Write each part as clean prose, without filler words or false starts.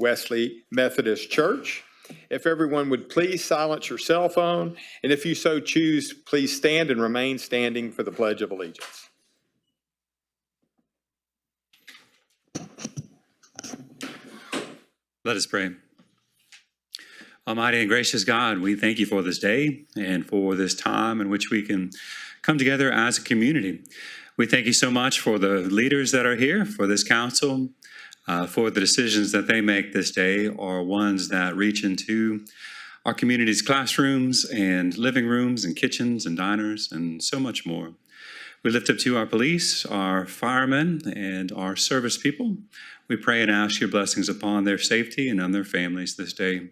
Wesley Methodist Church. If everyone would please silence your cell phone, and if you so choose, please stand and remain standing for the Pledge of Allegiance. Let us pray. Almighty and gracious God, we thank you for this day and for this time in which we can come together as a community. We thank you so much for the leaders that are here, for this council, for the decisions that they make this day are ones that reach into our community's classrooms and living rooms and kitchens and diners and so much more. We lift up to our police, our firemen, and our service people. We pray and ask your blessings upon their safety and on their families this day.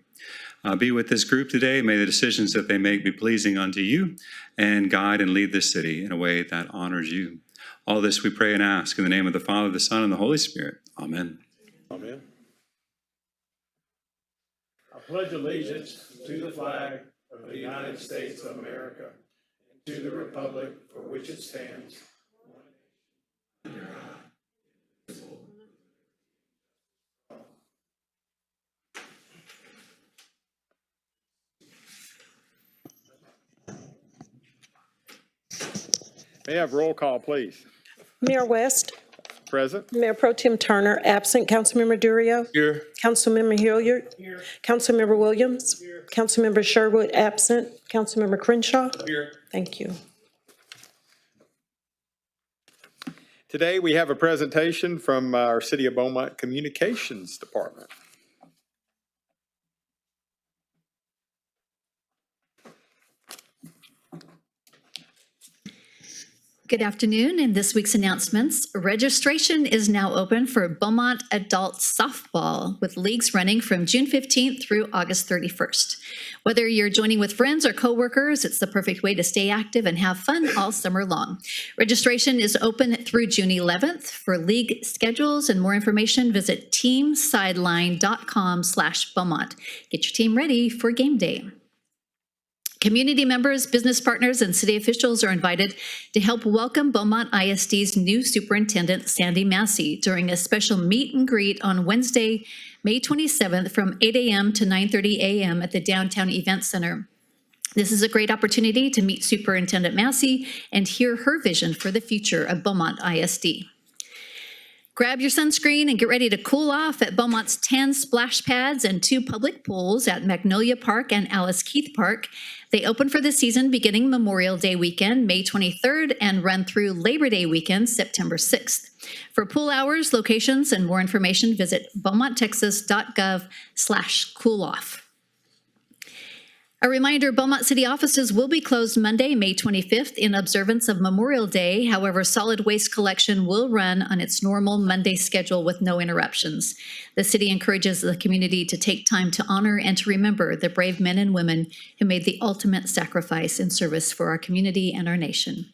Be with this group today. May the decisions that they make be pleasing unto you and guide and lead this city in a way that honors you. All this we pray and ask in the name of the Father, the Son, and the Holy Spirit. Amen. Amen. I pledge allegiance to the flag of the United States of America and to the republic for which it stands. May I have roll call, please? Mayor West. Present. Mayor Pro Tem Turner, absent. Councilmember Durio. Here. Councilmember Hilliard. Here. Councilmember Williams. Here. Councilmember Sherwood, absent. Councilmember Crenshaw. Here. Thank you. Today we have a presentation from our City of Beaumont Communications Department. Good afternoon. In this week's announcements, registration is now open for Beaumont Adult Softball, with leagues running from June 15th through August 31st. Whether you're joining with friends or coworkers, it's the perfect way to stay active and have fun all summer long. Registration is open through June 11th. For league schedules and more information, visit teamsideline.com/Beaumont. Get your team ready for game day. Community members, business partners, and city officials are invited to help welcome Beaumont ISD's new superintendent, Sandy Massey, during a special meet and greet on Wednesday, May 27th from 8 a.m. to 9:30 a.m. at the Downtown Event Center. This is a great opportunity to meet Superintendent Massey and hear her vision for the future of Beaumont ISD. Grab your sunscreen and get ready to cool off at Beaumont's 10 splash pads and 2 public pools at Magnolia Park and Alice Keith Park. They open for the season beginning Memorial Day weekend, May 23rd, and run through Labor Day weekend, September 6th. For pool hours, locations, and more information, visit beaumonttexas.gov/cooloff. A reminder, Beaumont City offices will be closed Monday, May 25th in observance of Memorial Day. However, solid waste collection will run on its normal Monday schedule with no interruptions. The city encourages the community to take time to honor and to remember the brave men and women who made the ultimate sacrifice in service for our community and our nation.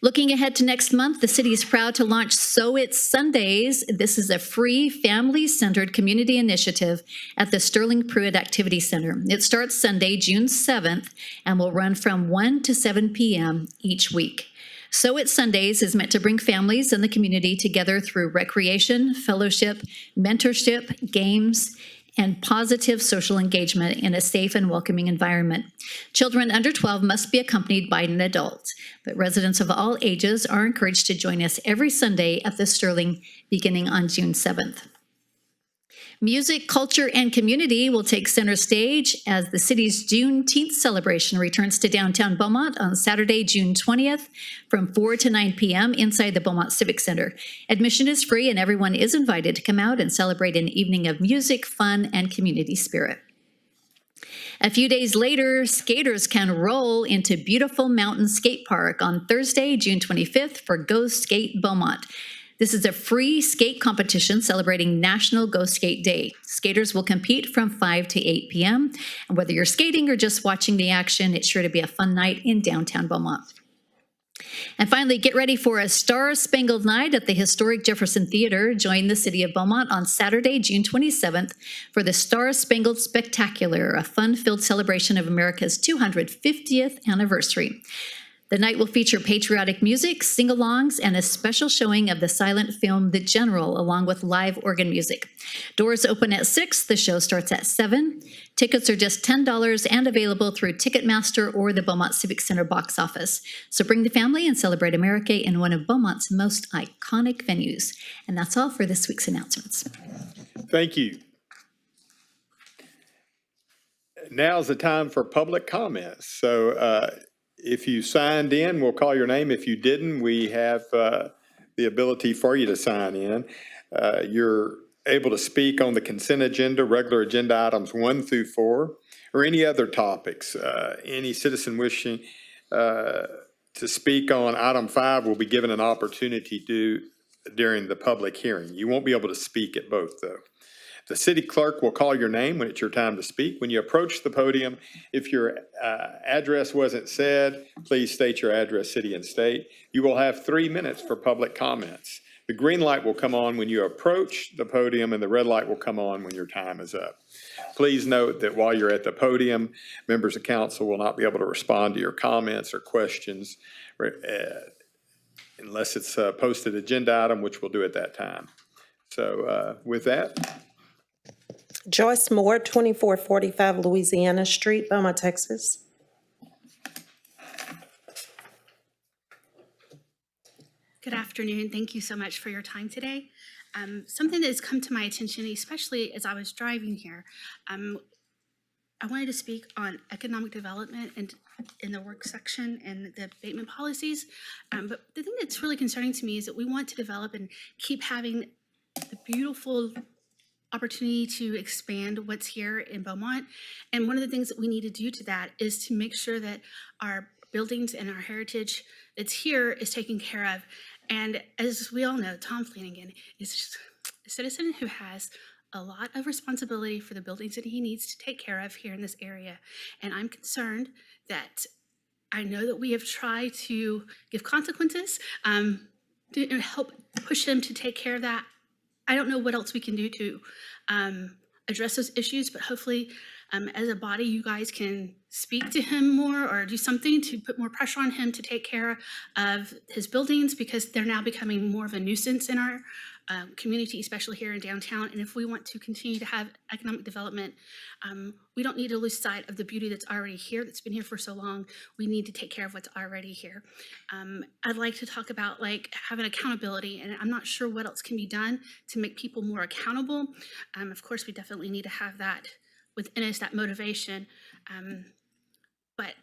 Looking ahead to next month, the city is proud to launch So It's Sundays. This is a free, family-centered community initiative at the Sterling Pruitt Activity Center. It starts Sunday, June 7th, and will run from 1 to 7 p.m. each week. So It's Sundays is meant to bring families and the community together through recreation, fellowship, mentorship, games, and positive social engagement in a safe and welcoming environment. Children under 12 must be accompanied by an adult, but residents of all ages are encouraged to join us every Sunday at the Sterling beginning on June 7th. Music, culture, and community will take center stage as the city's Juneteenth celebration returns to downtown Beaumont on Saturday, June 20th from 4 to 9 p.m. inside the Beaumont Civic Center. Admission is free and everyone is invited to come out and celebrate an evening of music, fun, and community spirit. A few days later, skaters can roll into Beautiful Mountain Skate Park on Thursday, June 25th for Go Skate Beaumont. This is a free skate competition celebrating National Go Skate Day. Skaters will compete from 5 to 8 p.m. And whether you're skating or just watching the action, it's sure to be a fun night in downtown Beaumont. And finally, get ready for a Star-Spangled Night at the historic Jefferson Theater. Join the City of Beaumont on Saturday, June 27th for the Star-Spangled Spectacular, a fun-filled celebration of America's 250th anniversary. The night will feature patriotic music, sing-alongs, and a special showing of the silent film The General, along with live organ music. Doors open at 6. The show starts at 7. Tickets are just $10 and available through Ticketmaster or the Beaumont Civic Center box office. So bring the family and celebrate America in one of Beaumont's most iconic venues. And that's all for this week's announcements. Thank you. Now's the time for public comments. So if you signed in, we'll call your name. If you didn't, we have the ability for you to sign in. You're able to speak on the consent agenda, regular agenda items 1 through 4, or any other topics. Any citizen wishing to speak on item 5 will be given an opportunity to during the public hearing. You won't be able to speak at both, though. The city clerk will call your name when it's your time to speak. When you approach the podium, if your address wasn't said, please state your address, city, and state. You will have 3 minutes for public comments. The green light will come on when you approach the podium, and the red light will come on when your time is up. Please note that while you're at the podium, members of council will not be able to respond to your comments or questions unless it's a posted agenda item, which we'll do at that time. So with that. Joyce Moore, 2445 Louisiana Street, Beaumont, Texas. Good afternoon. Thank you so much for your time today. Something that has come to my attention, especially as I was driving here, I wanted to speak on economic development and in the work section and the abatement policies. But the thing that's really concerning to me is that we want to develop and keep having the beautiful opportunity to expand what's here in Beaumont. And one of the things that we need to do to that is to make sure that our buildings and our heritage that's here is taken care of. And as we all know, Tom Flanagan is just a citizen who has a lot of responsibility for the buildings that he needs to take care of here in this area. And I'm concerned that I know that we have tried to give consequences to help push them to take care of that. I don't know what else we can do to address those issues, but hopefully as a body, you guys can speak to him more or do something to put more pressure on him to take care of his buildings, because they're now becoming more of a nuisance in our community, especially here in downtown. And if we want to continue to have economic development, we don't need to lose sight of the beauty that's already here, that's been here for so long. We need to take care of what's already here. I'd like to talk about having accountability, and I'm not sure what else can be done to make people more accountable. Of course, we definitely need to have that within us, that motivation. But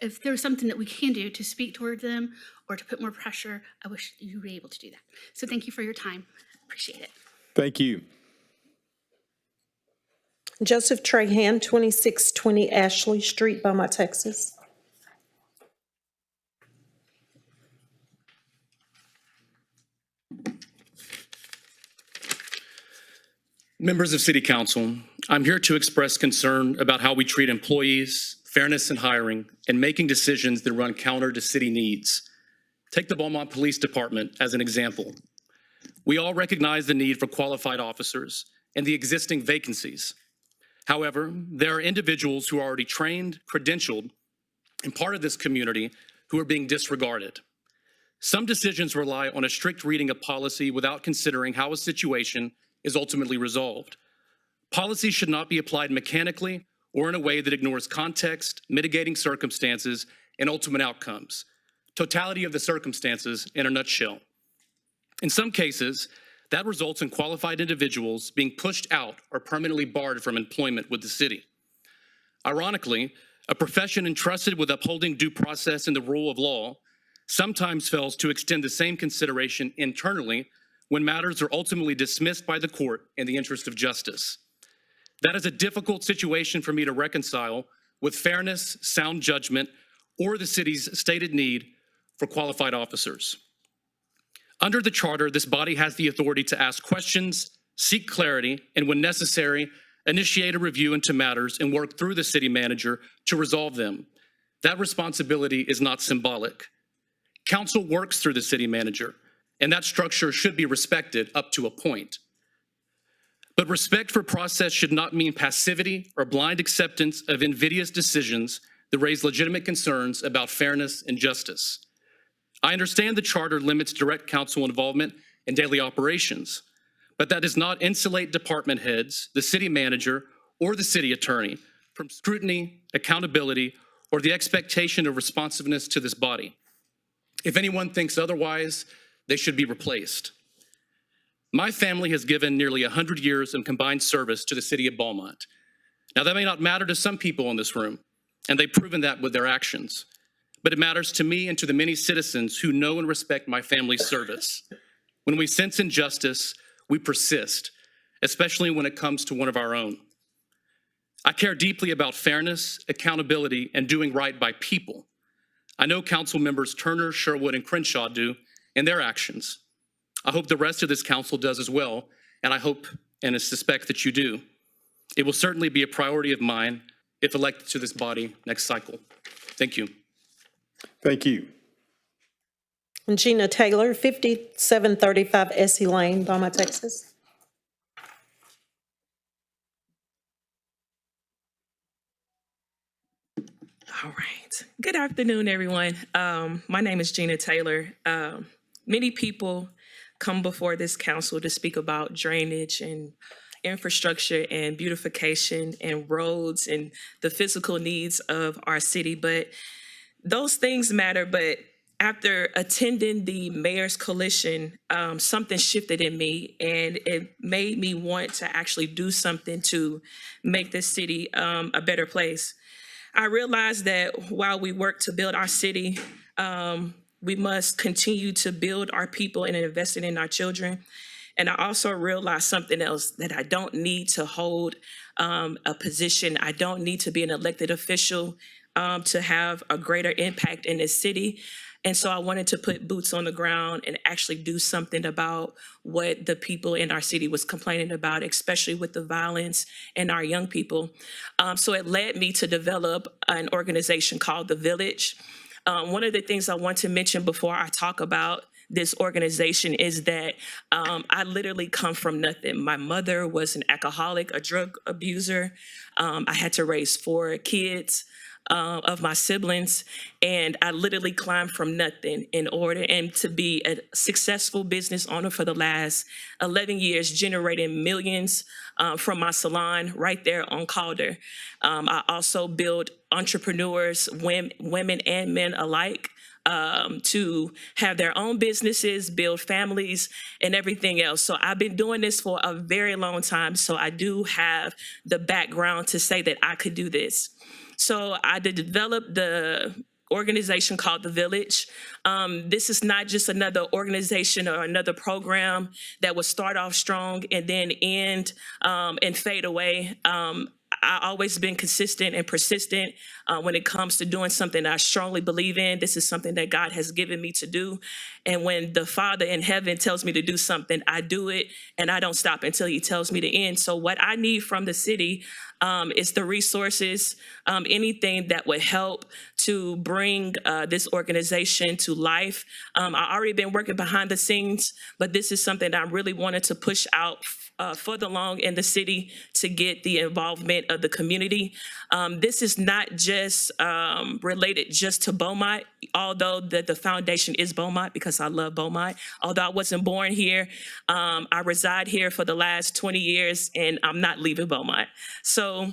if there's something that we can do to speak toward them or to put more pressure, I wish you were able to do that. So thank you for your time. Appreciate it. Thank you. Joseph Trahan, 2620 Ashley Street, Beaumont, Texas. Members of City Council, I'm here to express concern about how we treat employees, fairness in hiring, and making decisions that run counter to city needs. Take the Beaumont Police Department as an example. We all recognize the need for qualified officers and the existing vacancies. However, there are individuals who are already trained, credentialed, and part of this community who are being disregarded. Some decisions rely on a strict reading of policy without considering how a situation is ultimately resolved. Policy should not be applied mechanically or in a way that ignores context, mitigating circumstances, and ultimate outcomes. Totality of the circumstances in a nutshell. In some cases, that results in qualified individuals being pushed out or permanently barred from employment with the city. Ironically, a profession entrusted with upholding due process and the rule of law sometimes fails to extend the same consideration internally when matters are ultimately dismissed by the court in the interest of justice. That is a difficult situation for me to reconcile with fairness, sound judgment, or the city's stated need for qualified officers. Under the charter, this body has the authority to ask questions, seek clarity, and when necessary, initiate a review into matters and work through the city manager to resolve them. That responsibility is not symbolic. Council works through the city manager, and that structure should be respected up to a point. But respect for process should not mean passivity or blind acceptance of invidious decisions that raise legitimate concerns about fairness and justice. I understand the charter limits direct council involvement in daily operations, but that does not insulate department heads, the city manager, or the city attorney from scrutiny, accountability, or the expectation of responsiveness to this body. If anyone thinks otherwise, they should be replaced. My family has given nearly 100 years of combined service to the city of Beaumont. Now, that may not matter to some people in this room, and they've proven that with their actions, but it matters to me and to the many citizens who know and respect my family's service. When we sense injustice, we persist, especially when it comes to one of our own. I care deeply about fairness, accountability, and doing right by people. I know council members Turner, Sherwood, and Crenshaw do in their actions. I hope the rest of this council does as well, and I hope and I suspect that you do. It will certainly be a priority of mine if elected to this body next cycle. Thank you. Thank you. And Gina Taylor, 5735 Essie Lane, Beaumont, Texas. All right. Good afternoon, everyone. My name is Gina Taylor. Many people come before this council to speak about drainage and infrastructure and beautification and roads and the physical needs of our city, but those things matter. But after attending the Mayor's Coalition, something shifted in me, and it made me want to actually do something to make this city a better place. I realized that while we work to build our city, we must continue to build our people and invest in our children. And I also realized something else, that I don't need to hold a position. I don't need to be an elected official to have a greater impact in this city. And so I wanted to put boots on the ground and actually do something about what the people in our city was complaining about, especially with the violence in our young people. So it led me to develop an organization called The Village. One of the things I want to mention before I talk about this organization is that I literally come from nothing. My mother was an alcoholic, a drug abuser. I had to raise 4 kids of my siblings, and I literally climbed from nothing in order and to be a successful business owner for the last 11 years, generating millions from my salon right there on Calder. I also build entrepreneurs, women and men alike, to have their own businesses, build families, and everything else. So I've been doing this for a very long time, so I do have the background to say that I could do this. So I developed the organization called The Village. This is not just another organization or another program that will start off strong and then end and fade away. I've always been consistent and persistent when it comes to doing something I strongly believe in. This is something that God has given me to do. And when the Father in heaven tells me to do something, I do it, and I don't stop until he tells me to end. So what I need from the city is the resources, anything that would help to bring this organization to life. I already been working behind the scenes, but this is something that I really wanted to push out further along in the city to get the involvement of the community. This is not just related just to Beaumont, although the foundation is Beaumont because I love Beaumont. Although I wasn't born here, I reside here for the last 20 years and I'm not leaving Beaumont. So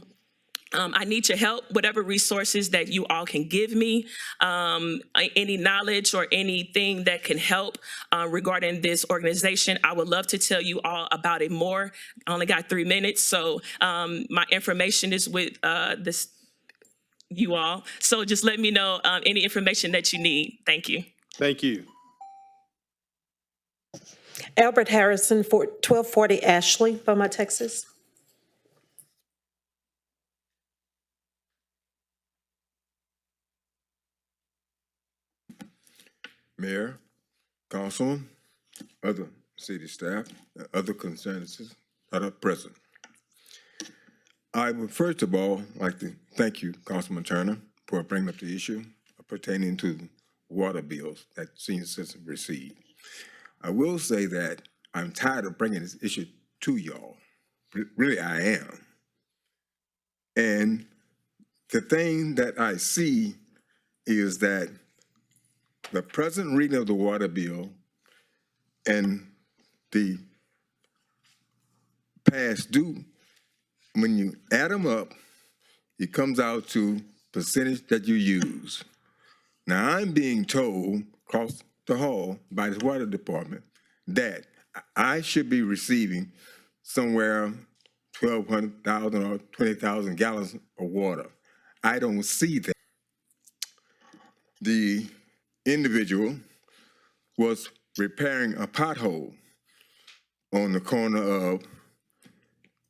I need your help, whatever resources that you all can give me, any knowledge or anything that can help regarding this organization. I would love to tell you all about it more. I only got 3 minutes, so my information is with you all. So just let me know any information that you need. Thank you. Thank you. Albert Harrison, 1240 Ashley, Beaumont, Texas. Mayor, Councilman, other city staff, and other concerns that are present. I would first of all like to thank you, Councilman Turner, for bringing up the issue pertaining to water bills that senior citizens receive. I will say that I'm tired of bringing this issue to y'all. Really, I am. And the thing that I see is that the present reading of the water bill and the past due, when you add them up, it comes out to percentage that you use. Now, I'm being told across the hall by the water department that I should be receiving somewhere 1,200,000 or 20,000 gallons of water. I don't see that. The individual was repairing a pothole on the corner of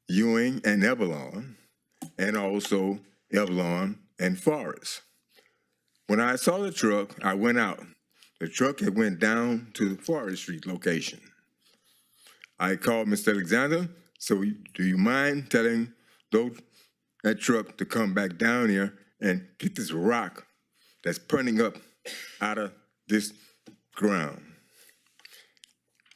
Ewing and Evelyn, and also Evelyn and Forest. When I saw the truck, I went out. The truck had went down to the Forest Street location. I called Mr. Alexander, so do you mind telling that truck to come back down here and get this rock that's putting up out of this ground?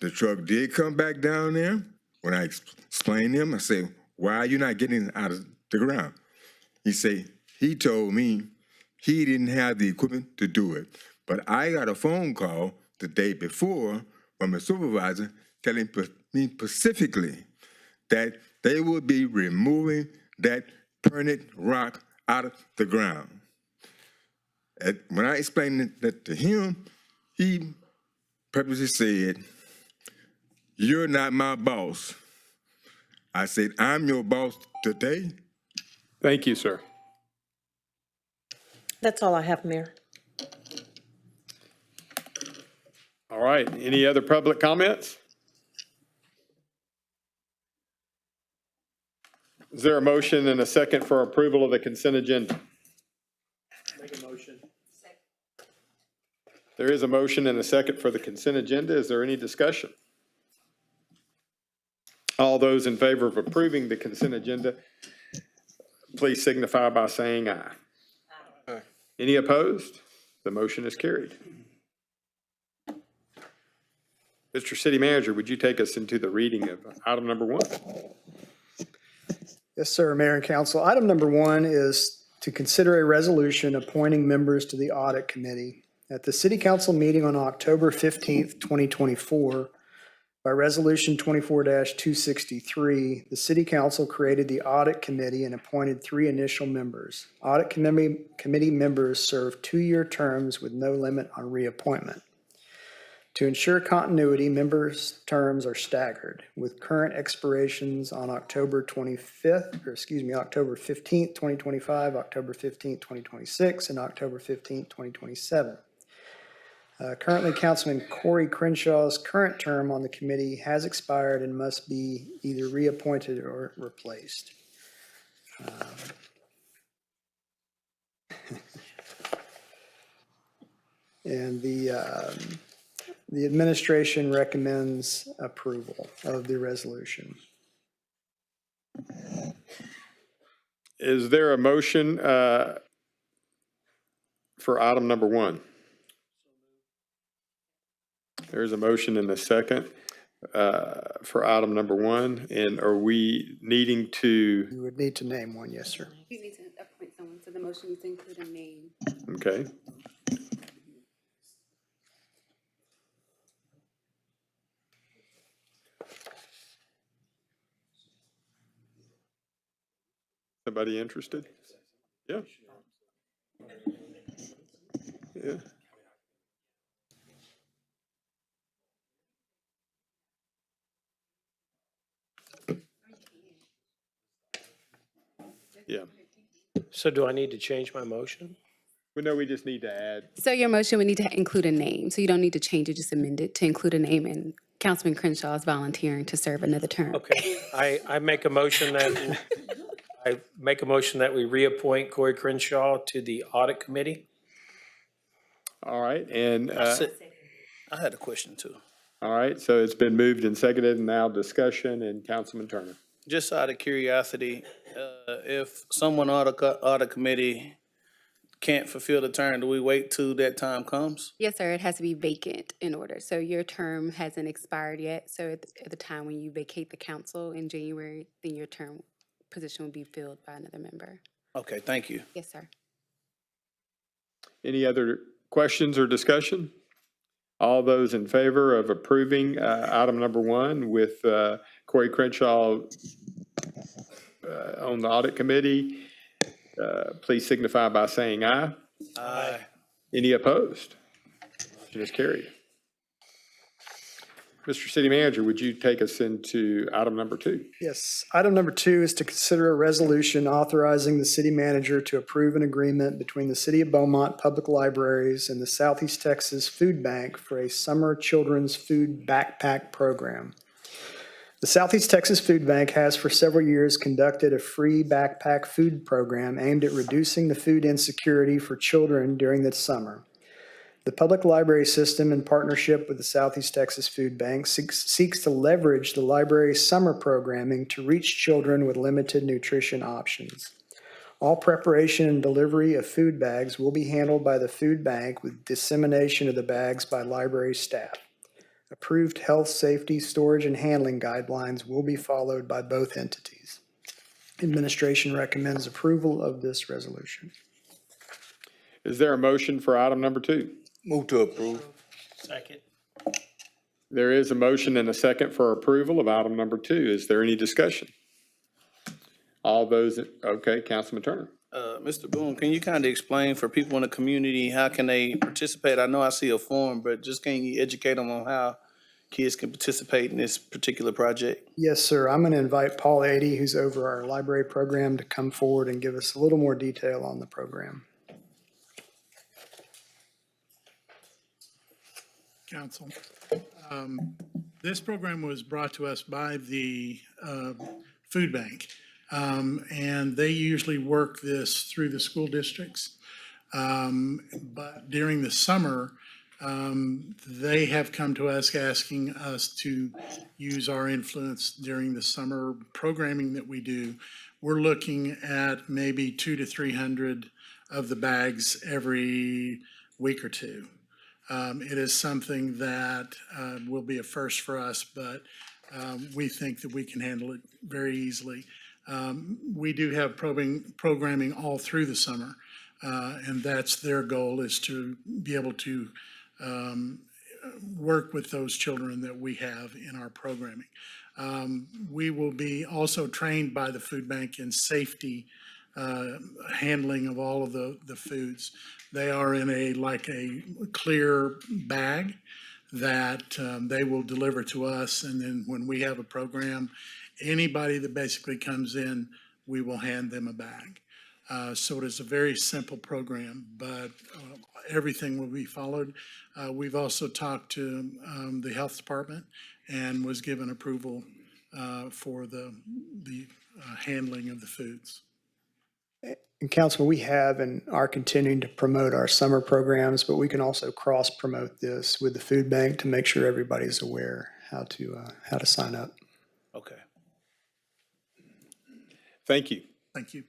The truck did come back down there. When I explained to him, I said, why are you not getting it out of the ground? He told me he didn't have the equipment to do it. But I got a phone call the day before from a supervisor telling me specifically that they would be removing that permanent rock out of the ground. When I explained that to him, he purposely said, you're not my boss. I said, I'm your boss today. Thank you, sir. That's all I have, Mayor. All right, any other public comments? Is there a motion and a second for approval of the consent agenda? Make a motion. There is a motion and a second for the consent agenda. Is there any discussion? All those in favor of approving the consent agenda, please signify by saying aye. Aye. Any opposed? The motion is carried. Mr. City Manager, would you take us into the reading of item number 1? Yes, sir, Mayor and Council. Item number 1 is to consider a resolution appointing members to the Audit Committee. At the City Council meeting on October 15th, 2024, by Resolution 24-263, the City Council created the Audit Committee and appointed 3 initial members. Audit Committee members serve 2-year terms with no limit on reappointment. To ensure continuity, members' terms are staggered, with current expirations on October 15th, 2025, October 15th, 2026, and October 15th, 2027. Currently, Councilman Corey Crenshaw's current term on the committee has expired and must be either reappointed or replaced. And the administration recommends approval of the resolution. Is there a motion for item number 1? There's a motion and a second for item number 1. And are we needing to? You would need to name one, yes, sir. You need to appoint someone, so the motion needs to include a name. Okay. Somebody interested? Yeah. Yeah. Yeah. So do I need to change my motion? We know we just need to add. So your motion would need to include a name, so you don't need to change it, just amend it to include a name, and Councilman Crenshaw is volunteering to serve another term. Okay, I make a motion that we reappoint Corey Crenshaw to the Audit Committee. All right, and, I had a question too. all right, so it's been moved and seconded, and now discussion, and Councilman Turner. Just out of curiosity, if someone on the audit committee can't fulfill the term, do we wait till that time comes? Yes, sir, it has to be vacant in order. So your term hasn't expired yet. So at the time when you vacate the council in January, then your term position will be filled by another member. Okay, thank you. Yes, sir. Any other questions or discussion? All those in favor of approving item number 1 with Corey Crenshaw on the audit committee, please signify by saying aye. Aye. Any opposed? Motion is carried. Mr. City Manager, would you take us into item number 2? Yes. Item number 2 is to consider a resolution authorizing the city manager to approve an agreement between the City of Beaumont Public Libraries and the Southeast Texas Food Bank for a summer children's food backpack program. The Southeast Texas Food Bank has for several years conducted a free backpack food program aimed at reducing the food insecurity for children during the summer. The public library system, in partnership with the Southeast Texas Food Bank, seeks to leverage the library's summer programming to reach children with limited nutrition options. All preparation and delivery of food bags will be handled by the food bank, with dissemination of the bags by library staff. Approved health, safety, storage, and handling guidelines will be followed by both entities. Administration recommends approval of this resolution. Is there a motion for item number 2? Move to approve. Second. There is a motion and a second for approval of item number 2. Is there any discussion? All those, okay, Councilman Turner. Mr. Boone, can you kind of explain for people in the community, how can they participate? I know I see a form, but just can you educate them on how kids can participate in this particular project? Yes, sir. I'm going to invite Paul Adey, who's over our library program, to come forward and give us a little more detail on the program. Council. This program was brought to us by the food bank, and they usually work this through the school districts. But during the summer, they have come to us asking us to use our influence during the summer programming that we do. We're looking at maybe 200 to 300 of the bags every week or two. It is something that will be a first for us, but we think that we can handle it very easily. We do have programming all through the summer, and that's their goal, is to be able to work with those children that we have in our programming. We will be also trained by the food bank in safety handling of all of the foods. They are in a clear bag that they will deliver to us, and then when we have a program, anybody that basically comes in, we will hand them a bag. So it is a very simple program, but everything will be followed. We've also talked to the health department and was given approval for the handling of the foods. And Councilman, we have and are continuing to promote our summer programs, but we can also cross-promote this with the food bank to make sure everybody's aware how to sign up. Okay. Thank you. Thank you.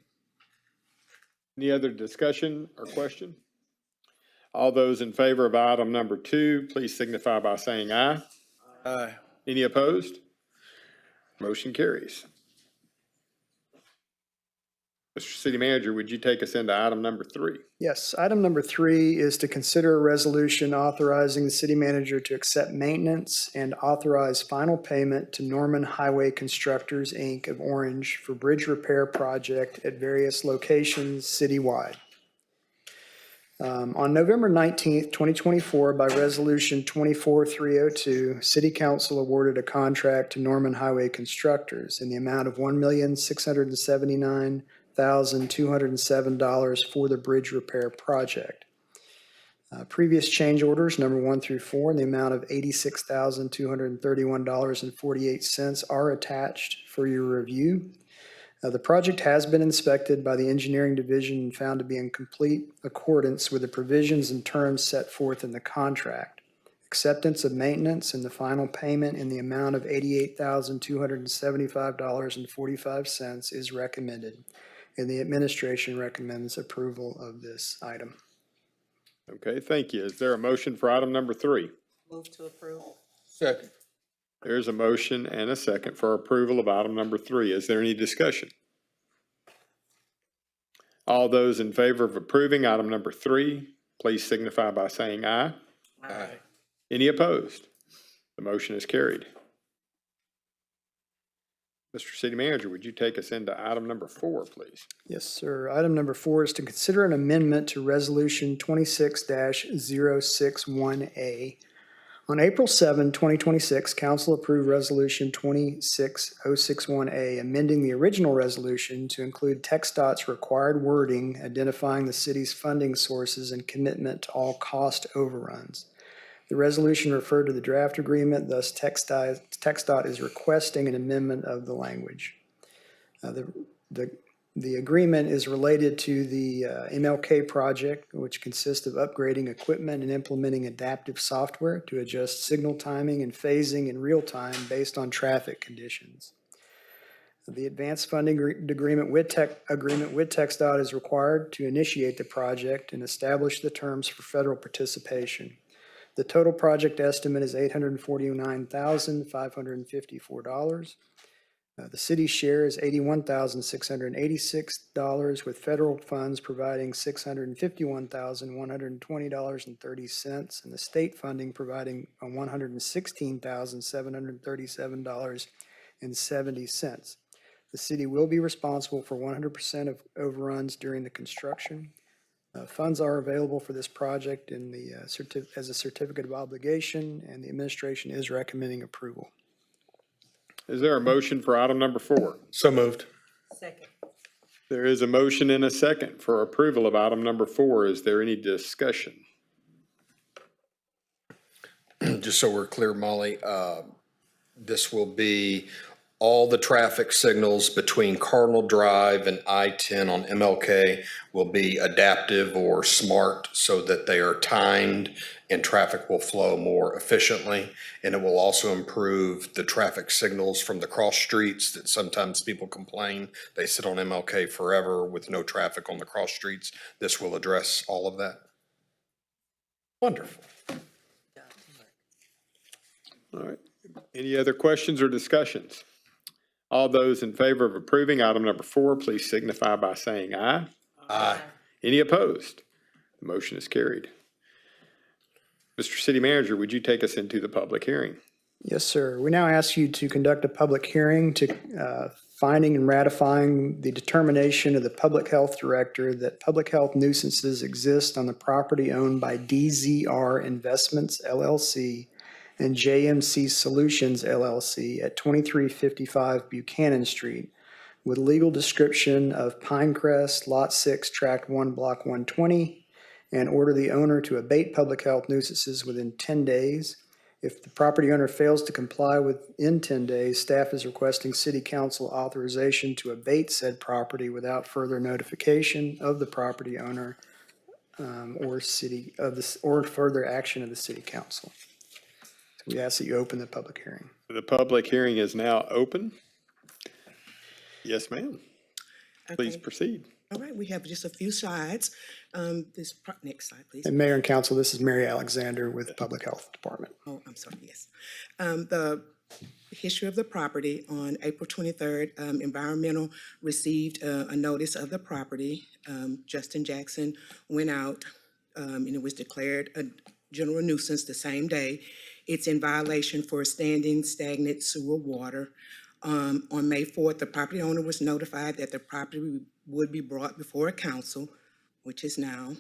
Any other discussion or question? All those in favor of item number 2, please signify by saying aye. Aye. Any opposed? Motion carries. Mr. City Manager, would you take us into item number 3? Yes, item number 3 is to consider a resolution authorizing the city manager to accept maintenance and authorize final payment to Norman Highway Constructors, Inc. of Orange for bridge repair project at various locations citywide. On November 19th, 2024, by Resolution 24302, City Council awarded a contract to Norman Highway Constructors in the amount of $1,679,207 for the bridge repair project. Previous change orders, number 1 through 4, in the amount of $86,231.48 are attached for your review. The project has been inspected by the engineering division and found to be in complete accordance with the provisions and terms set forth in the contract. Acceptance of maintenance and the final payment in the amount of $88,275.45 is recommended, and the administration recommends approval of this item. Okay, thank you. Is there a motion for item number 3? Move to approve. Second. There's a motion and a second for approval of item number 3. Is there any discussion? All those in favor of approving item number 3, please signify by saying aye. Aye. Any opposed? The motion is carried. Mr. City Manager, would you take us into item number 4, please? Yes, sir. Item number 4 is to consider an amendment to Resolution 26-061A. On April 7, 2026, Council approved Resolution 26061A, amending the original resolution to include TxDOT's required wording identifying the city's funding sources and commitment to all cost overruns. The resolution referred to the draft agreement, thus TxDOT is requesting an amendment of the language. The agreement is related to the MLK project, which consists of upgrading equipment and implementing adaptive software to adjust signal timing and phasing in real time based on traffic conditions. The advanced funding agreement with TxDOT is required to initiate the project and establish the terms for federal participation. The total project estimate is $849,554. The city's share is $81,686, with federal funds providing $651,120.30, and the state funding providing $116,737.70. The city will be responsible for 100% of overruns during the construction. Funds are available for this project in the as a certificate of obligation, and the administration is recommending approval. Is there a motion for item number 4? So moved. Second. There is a motion and a second for approval of item number 4. Is there any discussion? Just so we're clear, Molly, this will be all the traffic signals between Cardinal Drive and I-10 on MLK will be adaptive or smart so that they are timed and traffic will flow more efficiently. And it will also improve the traffic signals from the cross streets that sometimes people complain. They sit on MLK forever with no traffic on the cross streets. This will address all of that. Wonderful. All right. Any other questions or discussions? All those in favor of approving item number 4, please signify by saying aye. Aye. Any opposed? The motion is carried. Mr. City Manager, would you take us into the public hearing? Yes, sir. We now ask you to conduct a public hearing to finding and ratifying the determination of the Public Health Director that public health nuisances exist on the property owned by DZR Investments, LLC, and JMC Solutions, LLC at 2355 Buchanan Street, with legal description of Pinecrest, Lot 6, Tract 1, Block 120, and order the owner to abate public health nuisances within 10 days. If the property owner fails to comply within 10 days, staff is requesting City Council authorization to abate said property without further notification of the property owner or further action of the City Council. We ask that you open the public hearing. The public hearing is now open. Yes, ma'am. Please proceed. All right, we have just a few slides. Next slide, please. And Mayor and Council, this is Mary Alexander with the Public Health Department. Oh, I'm sorry, yes. The history of the property on April 23rd, Environmental received a notice of the property. Justin Jackson went out and it was declared a general nuisance the same day. It's in violation for standing stagnant sewer water. On May 4th, the property owner was notified that the property would be brought before a council, which is now.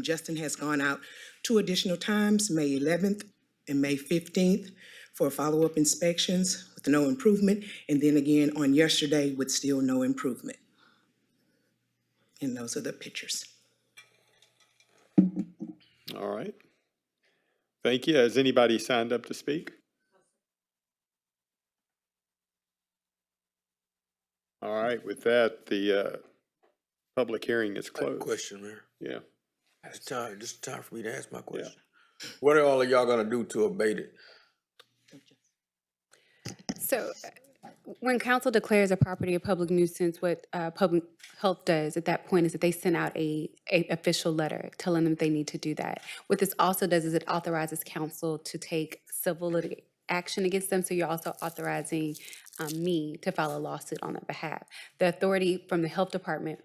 Justin has gone out 2 additional times, May 11th and May 15th, for follow-up inspections with no improvement, and then again on yesterday with still no improvement. And those are the pictures. All right. Thank you. Has anybody signed up to speak? All right, with that, the public hearing is closed. Question, Mayor. Yeah. It's time for me to ask my question. Yeah. What are all of y'all gonna do to abate it? So when council declares a property a public nuisance, what public health does at that point is that they send out a official letter telling them they need to do that. What this also does is it authorizes council to take civil action against them. So you're also authorizing me to file a lawsuit on their behalf. The authority from the health department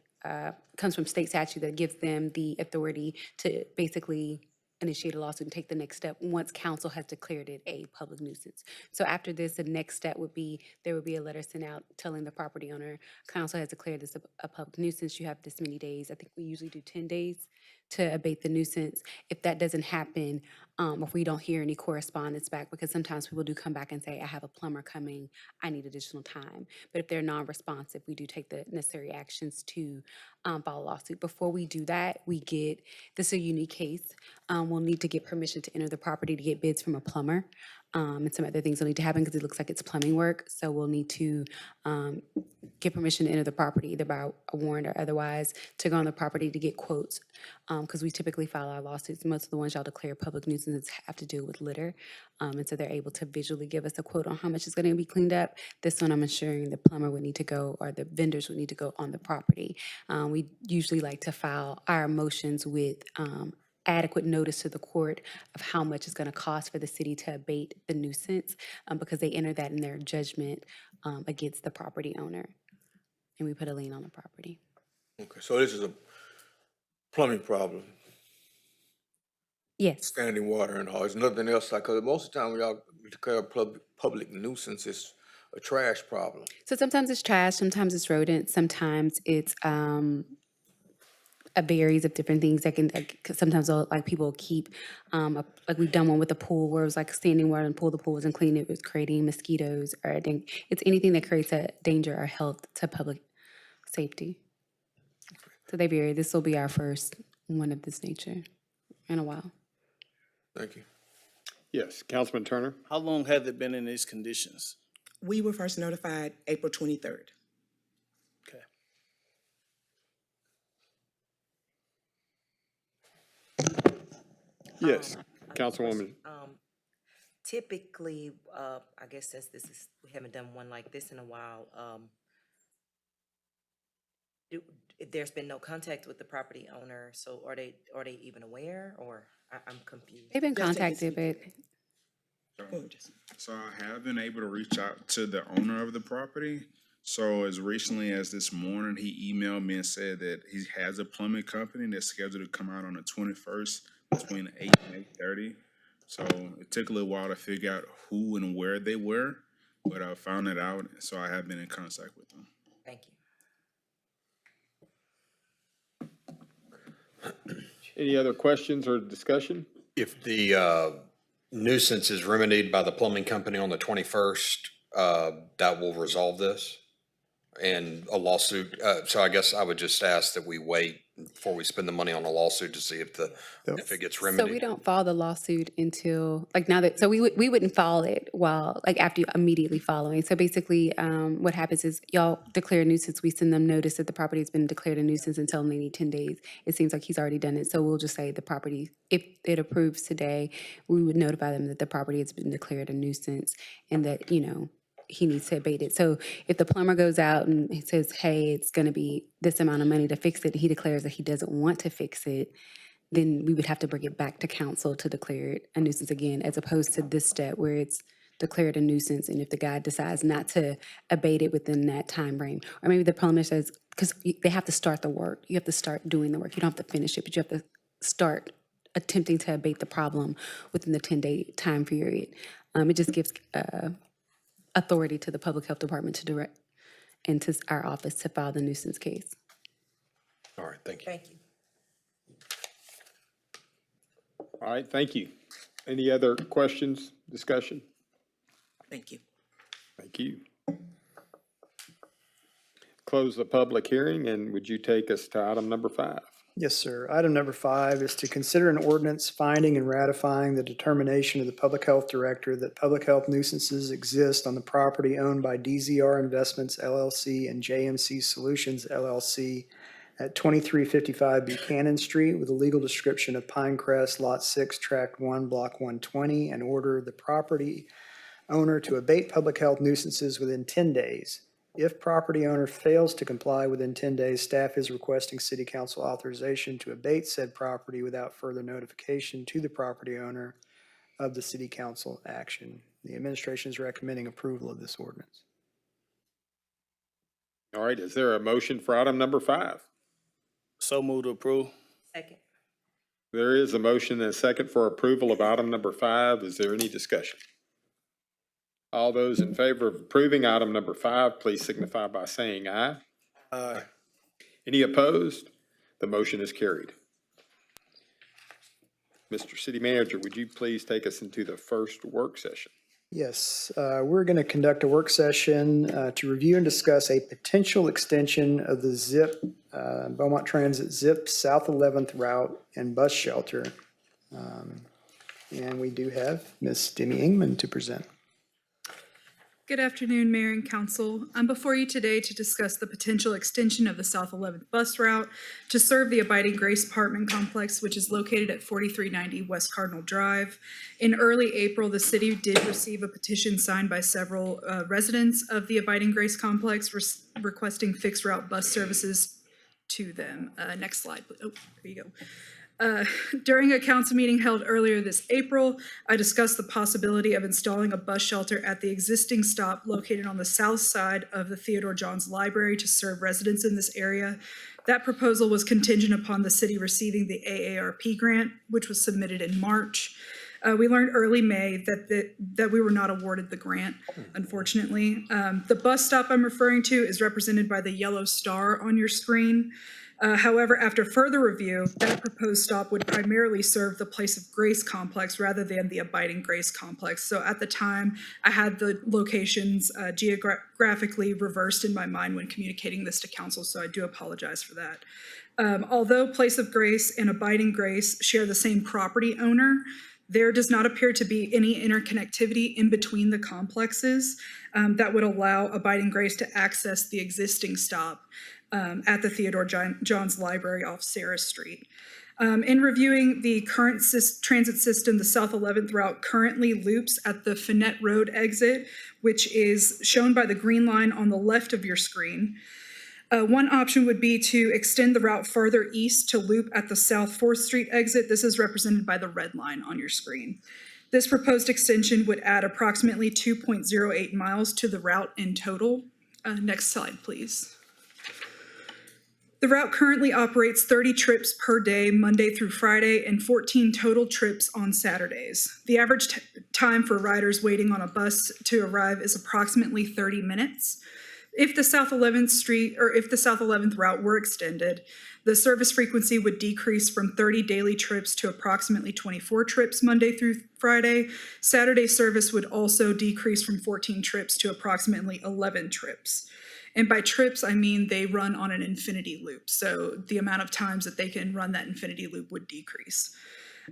comes from state statute that gives them the authority to basically initiate a lawsuit and take the next step once council has declared it a public nuisance. So after this, the next step would be, there would be a letter sent out telling the property owner, council has declared this a public nuisance, you have this many days. I think we usually do 10 days to abate the nuisance. If that doesn't happen, if we don't hear any correspondence back, because sometimes people do come back and say, I have a plumber coming, I need additional time. But if they're non-responsive, we do take the necessary actions to file a lawsuit. Before we do that, this is a unique case. We'll need to get permission to enter the property to get bids from a plumber. And some other things will need to happen because it looks like it's plumbing work. So we'll need to get permission to enter the property either by a warrant or otherwise, to go on the property to get quotes. Because we typically file our lawsuits, most of the ones y'all declare public nuisances have to do with litter. And so they're able to visually give us a quote on how much is going to be cleaned up. This one, I'm ensuring the plumber would need to go, or the vendors would need to go on the property. We usually like to file our motions with adequate notice to the court of how much it's going to cost for the city to abate the nuisance, because they enter that in their judgment against the property owner. And we put a lien on the property. Okay, so this is a plumbing problem, Yes. standing water and all. There's nothing else like, because most of the time when y'all declare a public nuisance, it's a trash problem. So sometimes it's trash, sometimes it's rodents, sometimes it's a berries of different things that can, sometimes like people keep, like we've done one with the pool where it was like standing water and the pool wasn't clean, it was creating mosquitoes, or it's anything that creates a danger or health to public safety. So they vary. This will be our first one of this nature in a while. Thank you. Yes, Councilman Turner? How long have they been in these conditions? We were first notified April 23rd. Okay. Yes, Councilwoman. Typically, I guess since we haven't done one like this in a while, there's been no contact with the property owner, so are they even aware, or I'm confused? They've been contacted, but So I have been able to reach out to the owner of the property. So as recently as this morning, he emailed me and said that he has a plumbing company that's scheduled to come out on the 21st between 8 and 8:30. So it took a little while to figure out who and where they were, but I found it out, so I have been in contact with them. Thank you. Any other questions or discussion? If the nuisance is remedied by the plumbing company on the 21st, that will resolve this? And a lawsuit, so I guess I would just ask that we wait before we spend the money on a lawsuit to see if it gets remedied. so we don't file the lawsuit until, like now that, so we wouldn't file it while, like after immediately following. So basically, what happens is y'all declare a nuisance, we send them notice that the property has been declared a nuisance and tell them they need 10 days. It seems like he's already done it, so we'll just say the property, if it approves today, we would notify them that the property has been declared a nuisance and that, he needs to abate it. So if the plumber goes out and he says, hey, it's going to be this amount of money to fix it, and he declares that he doesn't want to fix it, then we would have to bring it back to council to declare it a nuisance again, as opposed to this step where it's declared a nuisance, and if the guy decides not to abate it within that time frame, or maybe the plumber says, because they have to start the work, you have to start doing the work, you don't have to finish it, but you have to start attempting to abate the problem within the 10-day time period. It just gives authority to the public health department to direct, and to our office to file the nuisance case. All right, thank you. Thank you. All right, thank you. Any other questions, discussion? Thank you. Thank you. Close the public hearing, and would you take us to item number 5? Yes, sir. Item number 5 is to consider an ordinance finding and ratifying the determination of the Public Health Director that public health nuisances exist on the property owned by DZR Investments LLC and JMC Solutions LLC at 2355 Buchanan Street with a legal description of Pinecrest, Lot 6, Tract 1, Block 120, and order the property owner to abate public health nuisances within 10 days. If property owner fails to comply within 10 days, staff is requesting city council authorization to abate said property without further notification to the property owner of the city council action. The administration is recommending approval of this ordinance. All right, is there a motion for item number 5? So move to approve. Second. There is a motion and a second for approval of item number 5. Is there any discussion? All those in favor of approving item number 5, please signify by saying aye. Aye. Any opposed? The motion is carried. Mr. City Manager, would you please take us into the first work session? Yes, we're going to conduct a work session to review and discuss a potential extension of the ZIP, Beaumont Transit ZIP South 11th route and bus shelter. And we do have Ms. Demi Ingman to present. Good afternoon, Mayor and Council. I'm before you today to discuss the potential extension of the South 11th bus route to serve the Abiding Grace apartment complex, which is located at 4390 West Cardinal Drive. In early April, the city did receive a petition signed by several residents of the Abiding Grace complex requesting fixed route bus services to them. Next slide. Oh, there you go. During a council meeting held earlier this April, I discussed the possibility of installing a bus shelter at the existing stop located on the south side of the Theodore Johns Library to serve residents in this area. That proposal was contingent upon the city receiving the AARP grant, which was submitted in March. We learned early May that we were not awarded the grant, unfortunately. The bus stop I'm referring to is represented by the yellow star on your screen. However, after further review, that proposed stop would primarily serve the Place of Grace complex rather than the Abiding Grace complex. So at the time, I had the locations geographically reversed in my mind when communicating this to council, so I do apologize for that. Although Place of Grace and Abiding Grace share the same property owner, there does not appear to be any interconnectivity in between the complexes that would allow Abiding Grace to access the existing stop at the Theodore Johns Library off Sarah Street. In reviewing the current transit system, the South 11th route currently loops at the Finette Road exit, which is shown by the green line on the left of your screen. One option would be to extend the route further east to loop at the South 4th Street exit. This is represented by the red line on your screen. This proposed extension would add approximately 2.08 miles to the route in total. Next slide, please. The route currently operates 30 trips per day, Monday through Friday, and 14 total trips on Saturdays. The average time for riders waiting on a bus to arrive is approximately 30 minutes. If the South 11th route were extended, the service frequency would decrease from 30 daily trips to approximately 24 trips Monday through Friday. Saturday service would also decrease from 14 trips to approximately 11 trips. And by trips, I mean they run on an infinity loop. So the amount of times that they can run that infinity loop would decrease.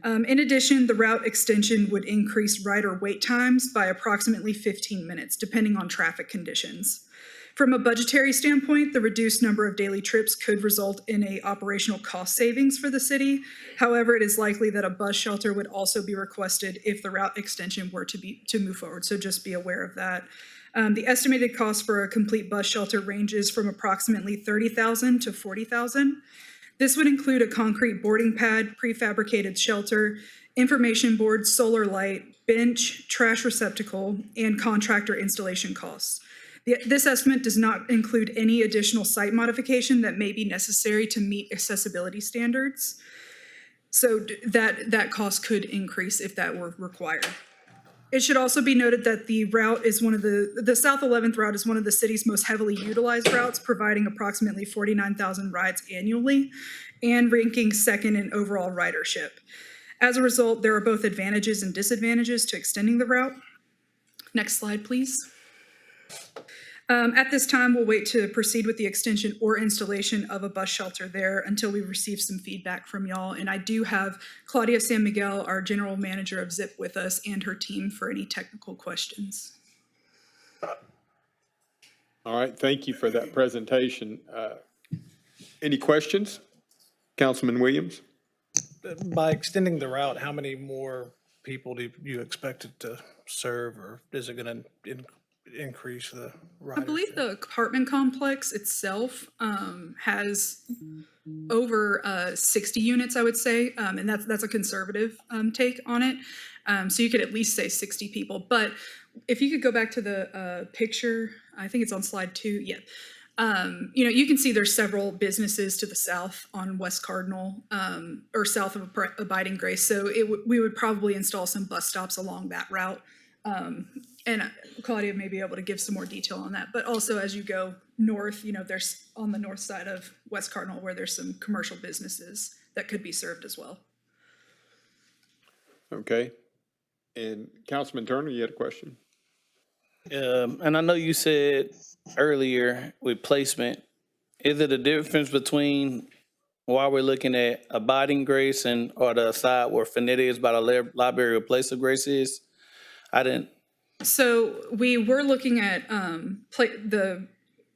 In addition, the route extension would increase rider wait times by approximately 15 minutes, depending on traffic conditions. From a budgetary standpoint, the reduced number of daily trips could result in an operational cost savings for the city. However, it is likely that a bus shelter would also be requested if the route extension were to move forward. So just be aware of that. The estimated cost for a complete bus shelter ranges from approximately $30,000 to $40,000. This would include a concrete boarding pad, prefabricated shelter, information board, solar light, bench, trash receptacle, and contractor installation costs. This estimate does not include any additional site modification that may be necessary to meet accessibility standards. So that cost could increase if that were required. It should also be noted that the route is the South 11th route is one of the city's most heavily utilized routes, providing approximately 49,000 rides annually and ranking second in overall ridership. As a result, there are both advantages and disadvantages to extending the route. Next slide, please. At this time, we'll wait to proceed with the extension or installation of a bus shelter there until we receive some feedback from y'all. And I do have Claudia San Miguel, our general manager of ZIP, with us and her team for any technical questions. All right, thank you for that presentation. Any questions? Councilman Williams? By extending the route, how many more people do you expect it to serve, or is it going to increase the ridership? I believe the apartment complex itself has over 60 units, I would say, and that's a conservative take on it. So you could at least say 60 people. But if you could go back to the picture, I think it's on slide 2. Yeah. You can see there's several businesses to the south on West Cardinal, or south of Abiding Grace. So we would probably install some bus stops along that route. And Claudia may be able to give some more detail on that. But also as you go north, there's on the north side of West Cardinal where there's some commercial businesses that could be served as well. Okay. And Councilman Turner, you had a question? And I know you said earlier with placement, is it a difference between why we're looking at Abiding Grace or the side where Finette is by the library or Place of Grace is? I didn't. So we were looking at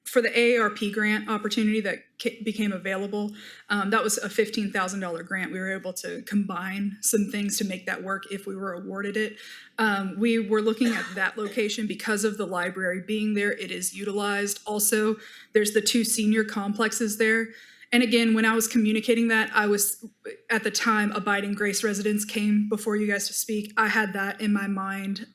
for the AARP grant opportunity that became available. That was a $15,000 grant. We were able to combine some things to make that work if we were awarded it. We were looking at that location because of the library being there. It is utilized. Also, there's the 2 senior complexes there. And again, when I was communicating that, I was, at the time, Abiding Grace residents came before you guys to speak. I had that in my mind,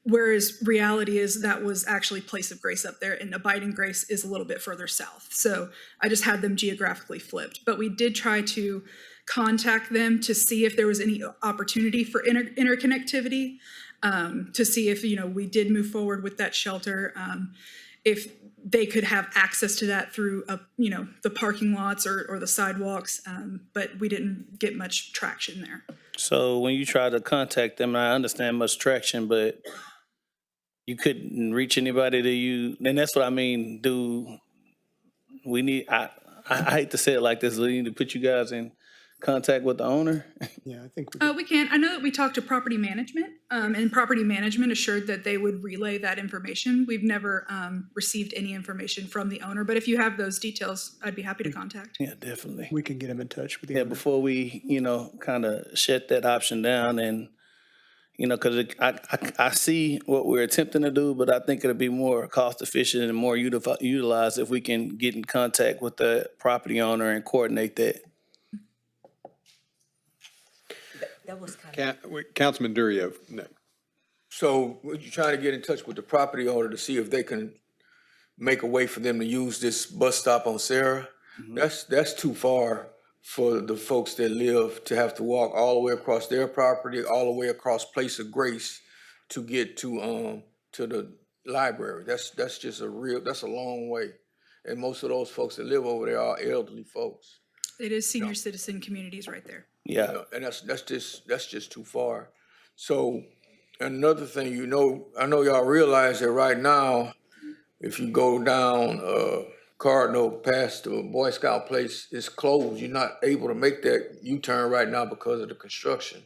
whereas reality is that was actually Place of Grace up there, and Abiding Grace is a little bit further south. So I just had them geographically flipped. But we did try to contact them to see if there was any opportunity for interconnectivity, to see if, we did move forward with that shelter, if they could have access to that through, the parking lots or the sidewalks, but we didn't get much traction there. So when you try to contact them, I understand much traction, but you couldn't reach anybody to you. And that's what I mean. Do we need, I hate to say it like this, we need to put you guys in contact with the owner? Yeah, I think We can. I know that we talked to property management, and property management assured that they would relay that information. We've never received any information from the owner, but if you have those details, I'd be happy to contact. Yeah, definitely. we can get them in touch with you. Yeah, before we, kind of shut that option down and, because I see what we're attempting to do, but I think it'll be more cost efficient and more utilized if we can get in contact with the property owner and coordinate that. That was kind of. Councilman Durio, no. So you're trying to get in touch with the property owner to see if they can make a way for them to use this bus stop on Sarah? That's too far for the folks that live to have to walk all the way across their property, all the way across Place of Grace to get to the library. That's just that's a long way. And most of those folks that live over there are elderly folks. It is senior citizen communities right there. Yeah. And that's just too far. So another thing, I know y'all realize that right now, if you go down Cardinal past the Boy Scout place, it's closed. You're not able to make that U-turn right now because of the construction.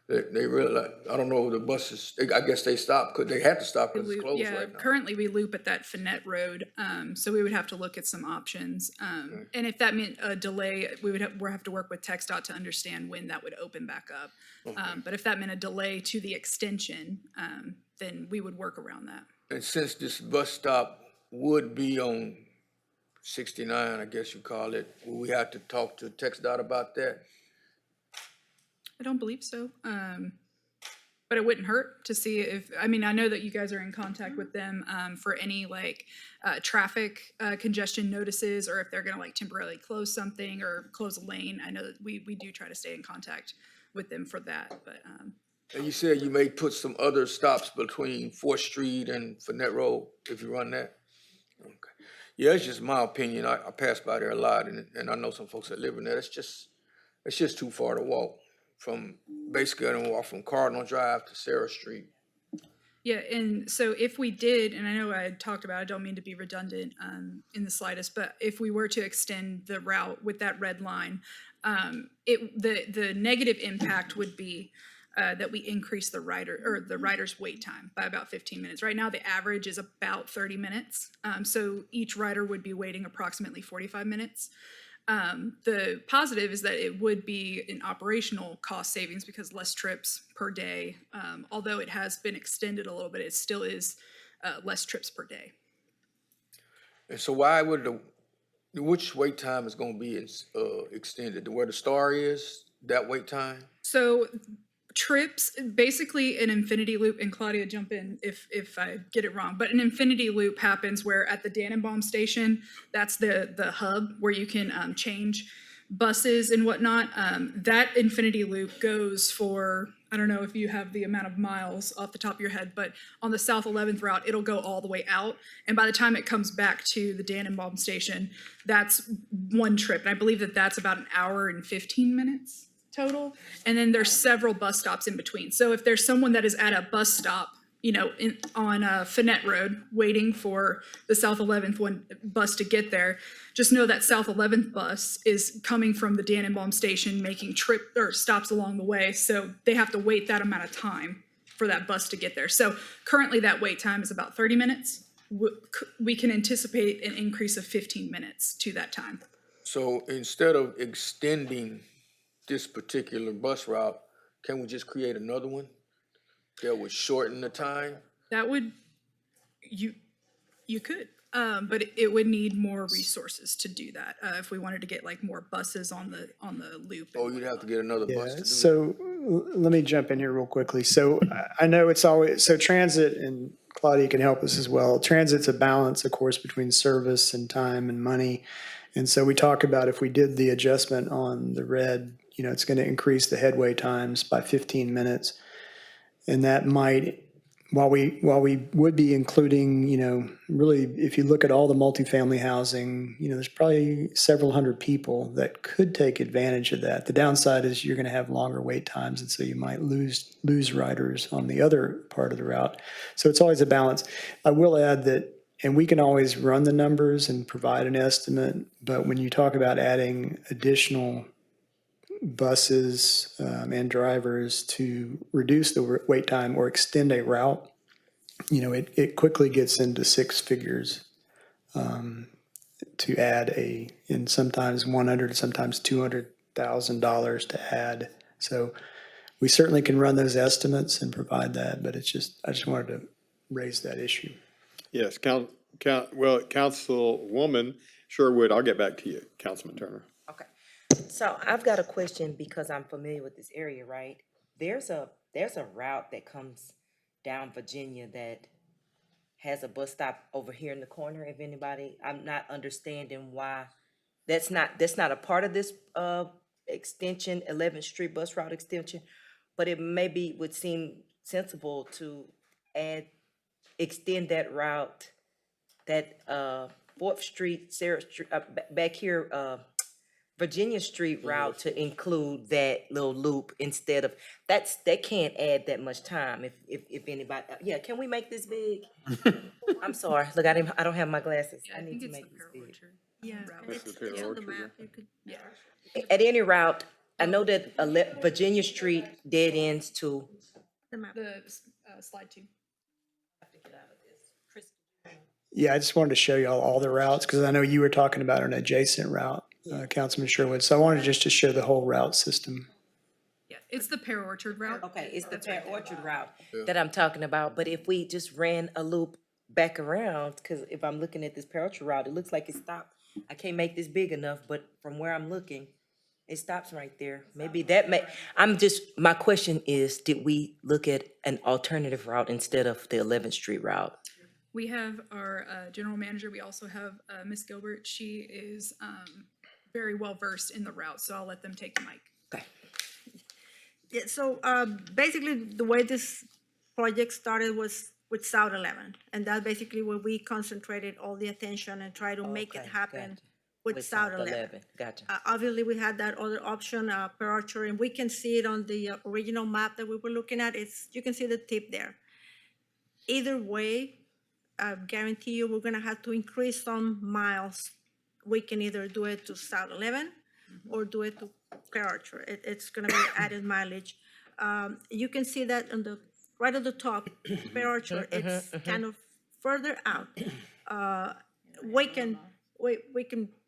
They realize, I don't know, the buses, I guess they stopped because they had to stop because it's closed right now. Currently we loop at that Finette Road, so we would have to look at some options. And if that meant a delay, we'd have to work with TxDOT to understand when that would open back up. But if that meant a delay to the extension, then we would work around that. And since this bus stop would be on 69, I guess you call it, will we have to talk to TxDOT about that? I don't believe so. But it wouldn't hurt to see if, I know that you guys are in contact with them for any traffic congestion notices, or if they're gonna temporarily close something or close a lane. I know that we do try to stay in contact with them for that, but. And you said you may put some other stops between 4th Street and Finette Road if you run that? Okay. Yeah, it's just my opinion. I pass by there a lot, and I know some folks that live in there. It's just too far to walk from, basically, I don't walk from Cardinal Drive to Sarah Street. Yeah, and so if we did, and I know I had talked about, I don't mean to be redundant in the slightest, but if we were to extend the route with that red line, the negative impact would be that we increase the rider's wait time by about 15 minutes. Right now, the average is about 30 minutes. So each rider would be waiting approximately 45 minutes. The positive is that it would be an operational cost savings because less trips per day. Although it has been extended a little bit, it still is less trips per day. And so why would which wait time is going to be extended? Where the Star is, that wait time? So trips, basically an infinity loop, and Claudia, jump in if I get it wrong, but an infinity loop happens where at the Dannenbaum station, that's the hub where you can change buses and whatnot. That infinity loop goes for, I don't know if you have the amount of miles off the top of your head, but on the South 11th route, it'll go all the way out. And by the time it comes back to the Dannenbaum station, that's one trip. And I believe that that's about an hour and 15 minutes total. And then there's several bus stops in between. So if there's someone that is at a bus stop, you know, on Finette Road, waiting for the South 11th bus to get there, just know that South 11th bus is coming from the Dannenbaum station, making stops along the way. So they have to wait that amount of time for that bus to get there. So currently that wait time is about 30 minutes. We can anticipate an increase of 15 minutes to that time. So instead of extending this particular bus route, can we just create another one that would shorten the time? That would, you could, but it would need more resources to do that. If we wanted to get like more buses on the loop. Oh, you'd have to get another bus to do So let me jump in here real quickly. So I know it's always, so transit, and Claudia can help us as well. Transit's a balance, of course, between service and time and money. And so we talk about if we did the adjustment on the red, you know, it's going to increase the headway times by 15 minutes. And that might, while we would be including, you know, really, if you look at all the multifamily housing, you know, there's probably several hundred people that could take advantage of that. The downside is you're going to have longer wait times, and so you might lose riders on the other part of the route. So it's always a balance. I will add that, and we can always run the numbers and provide an estimate, but when you talk about adding additional buses and drivers to reduce the wait time or extend a route, you know, it quickly gets into six figures to add and sometimes $100,000, sometimes $200,000 to add. So we certainly can run those estimates and provide that, but I just wanted to raise that issue. Yes, Councilwoman Sherwood, I'll get back to you, Councilman Turner. Okay, so I've got a question because I'm familiar with this area, right? There's a route that comes down Virginia that has a bus stop over here in the corner. If anybody, I'm not understanding why that's not a part of this extension, 11th Street bus route extension, but it maybe would seem sensible to extend that route, that 4th Street, Sarah Street, back here, Virginia Street route, to include that little loop instead of, that can't add that much time if anybody, yeah, can we make this big? I'm sorry, look, I don't have my glasses. I need to make this big. Yeah. It's on the map. At any route, I know that Virginia Street dead ends to. The slide 2. Yeah, I just wanted to show you all the routes because I know you were talking about an adjacent route, Councilman Sherwood. So I wanted just to show the whole route system. Yeah, it's the Pear Orchard route. Okay, it's the Pear Orchard route that I'm talking about. But if we just ran a loop back around, because if I'm looking at this Pear Orchard route, it looks like it stopped. I can't make this big enough, but from where I'm looking, it stops right there. Maybe that my question is, did we look at an alternative route instead of the 11th Street route? We have our general manager. We also have Ms. Gilbert. She is very well versed in the route, so I'll let them take the mic. Okay. Yeah, so basically the way this project started was with South 11, and that's basically where we concentrated all the attention and try to make it happen with South 11. Gotcha. Obviously, we had that other option, Pear Orchard, and we can see it on the original map that we were looking at. You can see the tip there. Either way, I guarantee you we're gonna have to increase some miles. We can either do it to South 11 or do it to Pear Orchard. It's gonna be added mileage. You can see that on the right at the top, Pear Orchard, it's kind of further out. We can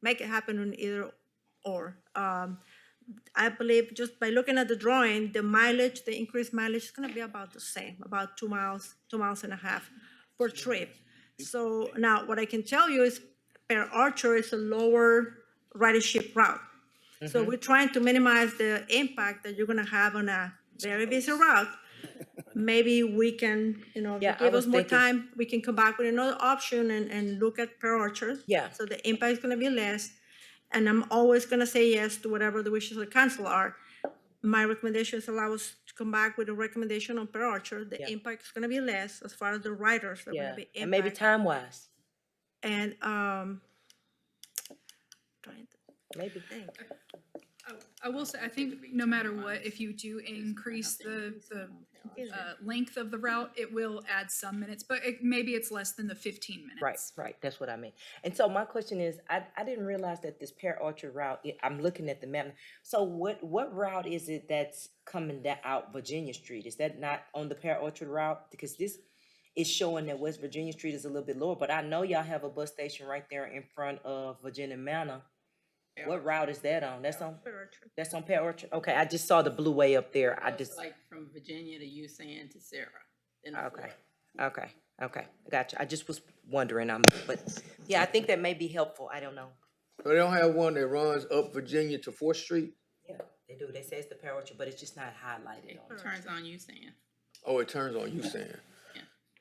make it happen on either or. I believe just by looking at the drawing, the mileage, the increased mileage is gonna be about the same, about 2 miles, 2.5 miles per trip. So now what I can tell you is Pear Orchard is a lower ridership route. So we're trying to minimize the impact that you're gonna have on a very busy route. Maybe we can, if you Yeah, I give us was more thinking- time, we can come back with another option and look at per orchard. Yeah. So the impact is gonna be less, and I'm always gonna say yes to whatever the wishes of the council are. My recommendations allow us to come back with a recommendation on per orchard. The impact is gonna be less as far as the riders are Yeah, gonna be impacted. and maybe time-wise, And, trying to maybe. think. I will say, I think no matter what, if you do increase the length of the route, it will add some minutes, but maybe it's less than the 15 minutes. Right, that's what I mean. And so my question is, I didn't realize that this Pear Orchard route, I'm looking at the map. So what route is it that's coming out Virginia Street? Is that not on the Pear Orchard route? Because this is showing that West Virginia Street is a little bit lower, but I know y'all have a bus station right there in front of Virginia Manor. What route is that on? That's on Pear Orchard? Okay, I just saw the blue way up there. I just. Like from Virginia to USAN to Sarah. Okay, gotcha. I just was wondering, but yeah, I think that may be helpful. I don't know. So they don't have one that runs up Virginia to 4th Street? Yeah, they do. They say it's the Pear Orchard, but it's just not highlighted on it. Turns on USAN. Oh, it turns on USAN.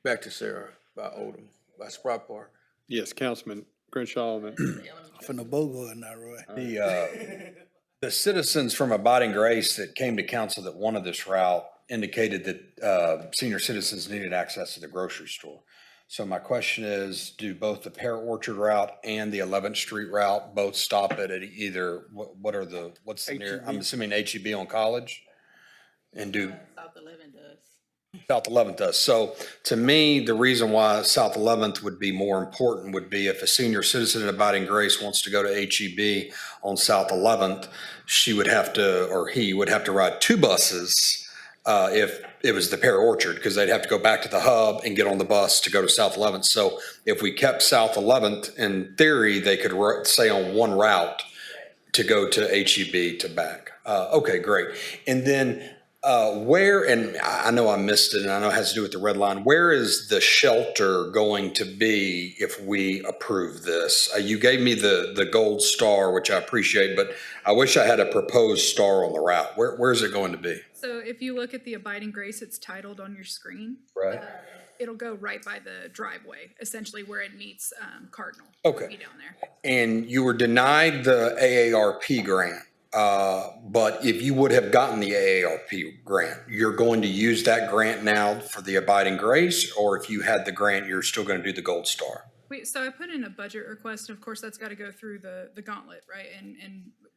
Back to Sarah by Odom, by Sprout Park. Yes, Councilman Crenshaw. From the BOGO and not Roy. The citizens from Abiding Grace that came to council that wanted this route indicated that senior citizens needed access to the grocery store. So my question is, do both the Pear Orchard route and the 11th Street route both stop at either, what's the near, I'm assuming HEB on College? And do South 11 does. South 11th does. So to me, the reason why South 11th would be more important would be if a senior citizen in Abiding Grace wants to go to HEB on South 11th, she would have to, or he would have to ride 2 buses if it was the Pear Orchard, because they'd have to go back to the hub and get on the bus to go to South 11th. So if we kept South 11th, in theory, they could stay on one route to go to HEB to back. Okay, great. And then where, and I know I missed it, and I know it has to do with the red line, where is the shelter going to be if we approve this? You gave me the gold star, which I appreciate, but I wish I had a proposed star on the route. Where is it going to be? So if you look at the Abiding Grace, it's titled on your screen. Right. It'll go right by the driveway, essentially where it meets Cardinal. Okay. Be down there. And you were denied the AARP grant. But if you would have gotten the AARP grant, you're going to use that grant now for the Abiding Grace, or if you had the grant, you're still going to do the Gold Star? Wait, so I put in a budget request, and of course that's got to go through the gauntlet, right? And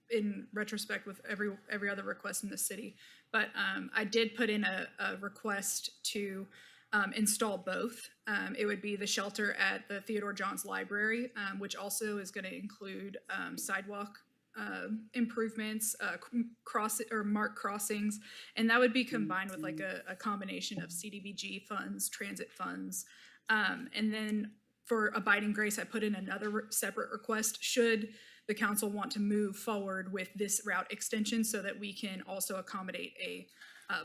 in retrospect with every other request in the city. But I did put in a request to install both. It would be the shelter at the Theodore Johns Library, which also is going to include sidewalk improvements, marked crossings, and that would be combined with like a combination of CDBG funds, transit funds, and then for Abiding Grace, I put in another separate request should the council want to move forward with this route extension so that we can also accommodate a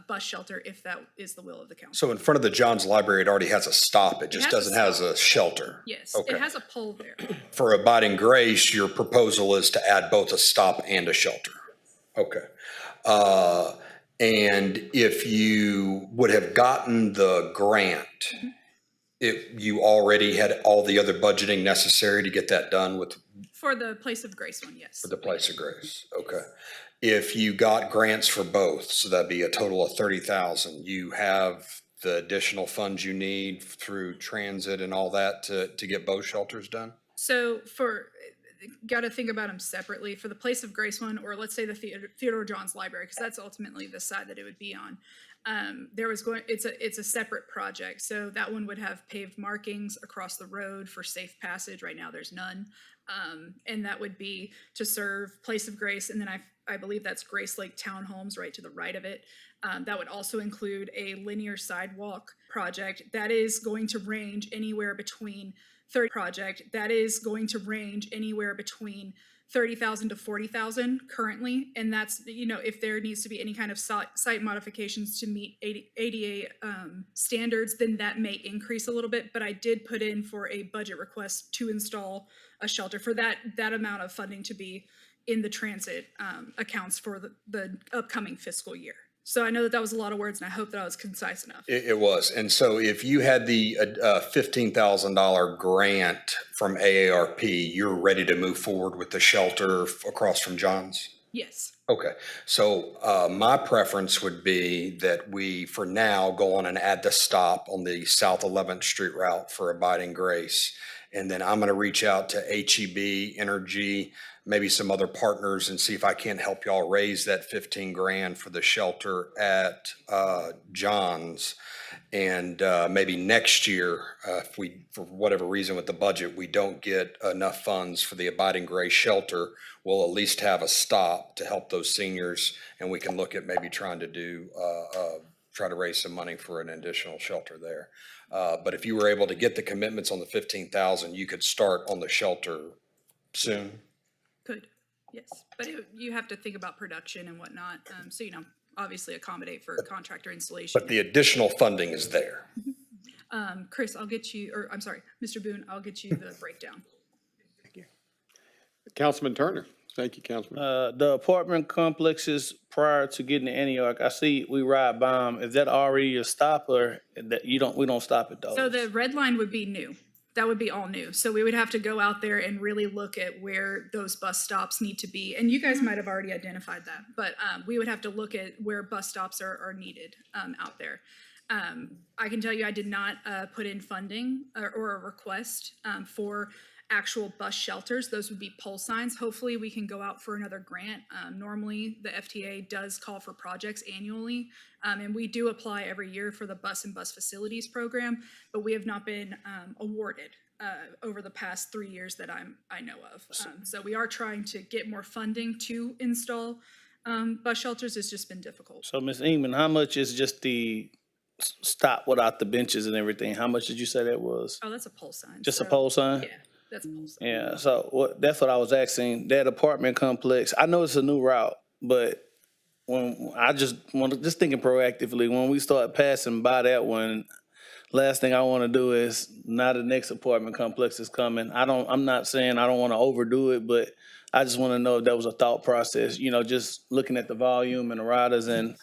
bus shelter if that is the will of the council. So in front of the Johns Library, it already has a stop. It just doesn't have a shelter. Yes, Okay. it has a pole there. For Abiding Grace, your proposal is to add both a stop and a shelter. Okay. And if you would have gotten the grant, you already had all the other budgeting necessary to get that done with For the Place of Grace one, yes. for the Place of Grace. Okay. If you got grants for both, so that'd be a total of 30,000, you have the additional funds you need through transit and all that to get both shelters done? So got to think about them separately. For the Place of Grace one, or let's say the Theodore Johns Library, because that's ultimately the side that it would be on. It's a separate project. So that one would have paved markings across the road for safe passage. Right now there's none. And that would be to serve Place of Grace. And then I believe that's Grace Lake Townhomes right to the right of it. That would also include a linear sidewalk project that is going to range anywhere between 30,000 to 40,000 currently. And that's, if there needs to be any kind of site modifications to meet ADA standards, then that may increase a little bit. But I did put in for a budget request to install a shelter for that amount of funding to be in the transit accounts for the upcoming fiscal year. So I know that that was a lot of words, and I hope that I was concise enough. It was. And so if you had the $15,000 grant from AARP, you're ready to move forward with the shelter across from John's? Yes. Okay, so my preference would be that we, for now, go on and add the stop on the South 11th Street route for Abiding Grace. And then I'm going to reach out to HEB, Energy, maybe some other partners and see if I can't help y'all raise that 15 grand for the shelter at John's. And maybe next year, if we, for whatever reason with the budget, we don't get enough funds for the Abiding Grace shelter, we'll at least have a stop to help those seniors, and we can look at maybe trying to do, try to raise some money for an additional shelter there. But if you were able to get the commitments on the 15,000, you could start on the shelter soon. Could, yes. But you have to think about production and whatnot. So, you know, obviously accommodate for contractor installation. But the additional funding is there. Chris, I'll get you, or I'm sorry, Mr. Boone, I'll get you the breakdown. Councilman Turner. Thank you, Councilman. The apartment complexes prior to getting to Antioch, I see we ride by them. Is that already a stop, or that we don't stop at those? So the red line would be new. That would be all new. So we would have to go out there and really look at where those bus stops need to be. And you guys might have already identified that, but we would have to look at where bus stops are needed out there. I can tell you I did not put in funding or a request for actual bus shelters. Those would be pole signs. Hopefully we can go out for another grant. Normally the FTA does call for projects annually, and we do apply every year for the bus and bus facilities program, but we have not been awarded over the past 3 years that I know of. So we are trying to get more funding to install bus shelters. It's just been difficult. So Ms. Ingman, how much is just the stop without the benches and everything? How much did you say that was? Oh, that's a pole sign. Just a pole sign? Yeah, that's a pole sign. Yeah, so that's what I was asking. That apartment complex, I know it's a new route, but when I just thinking proactively, when we start passing by that one, last thing I want to do is now the next apartment complex is coming. I'm not saying I don't want to overdo it, but I just want to know if that was a thought process, you know, just looking at the volume and the riders, and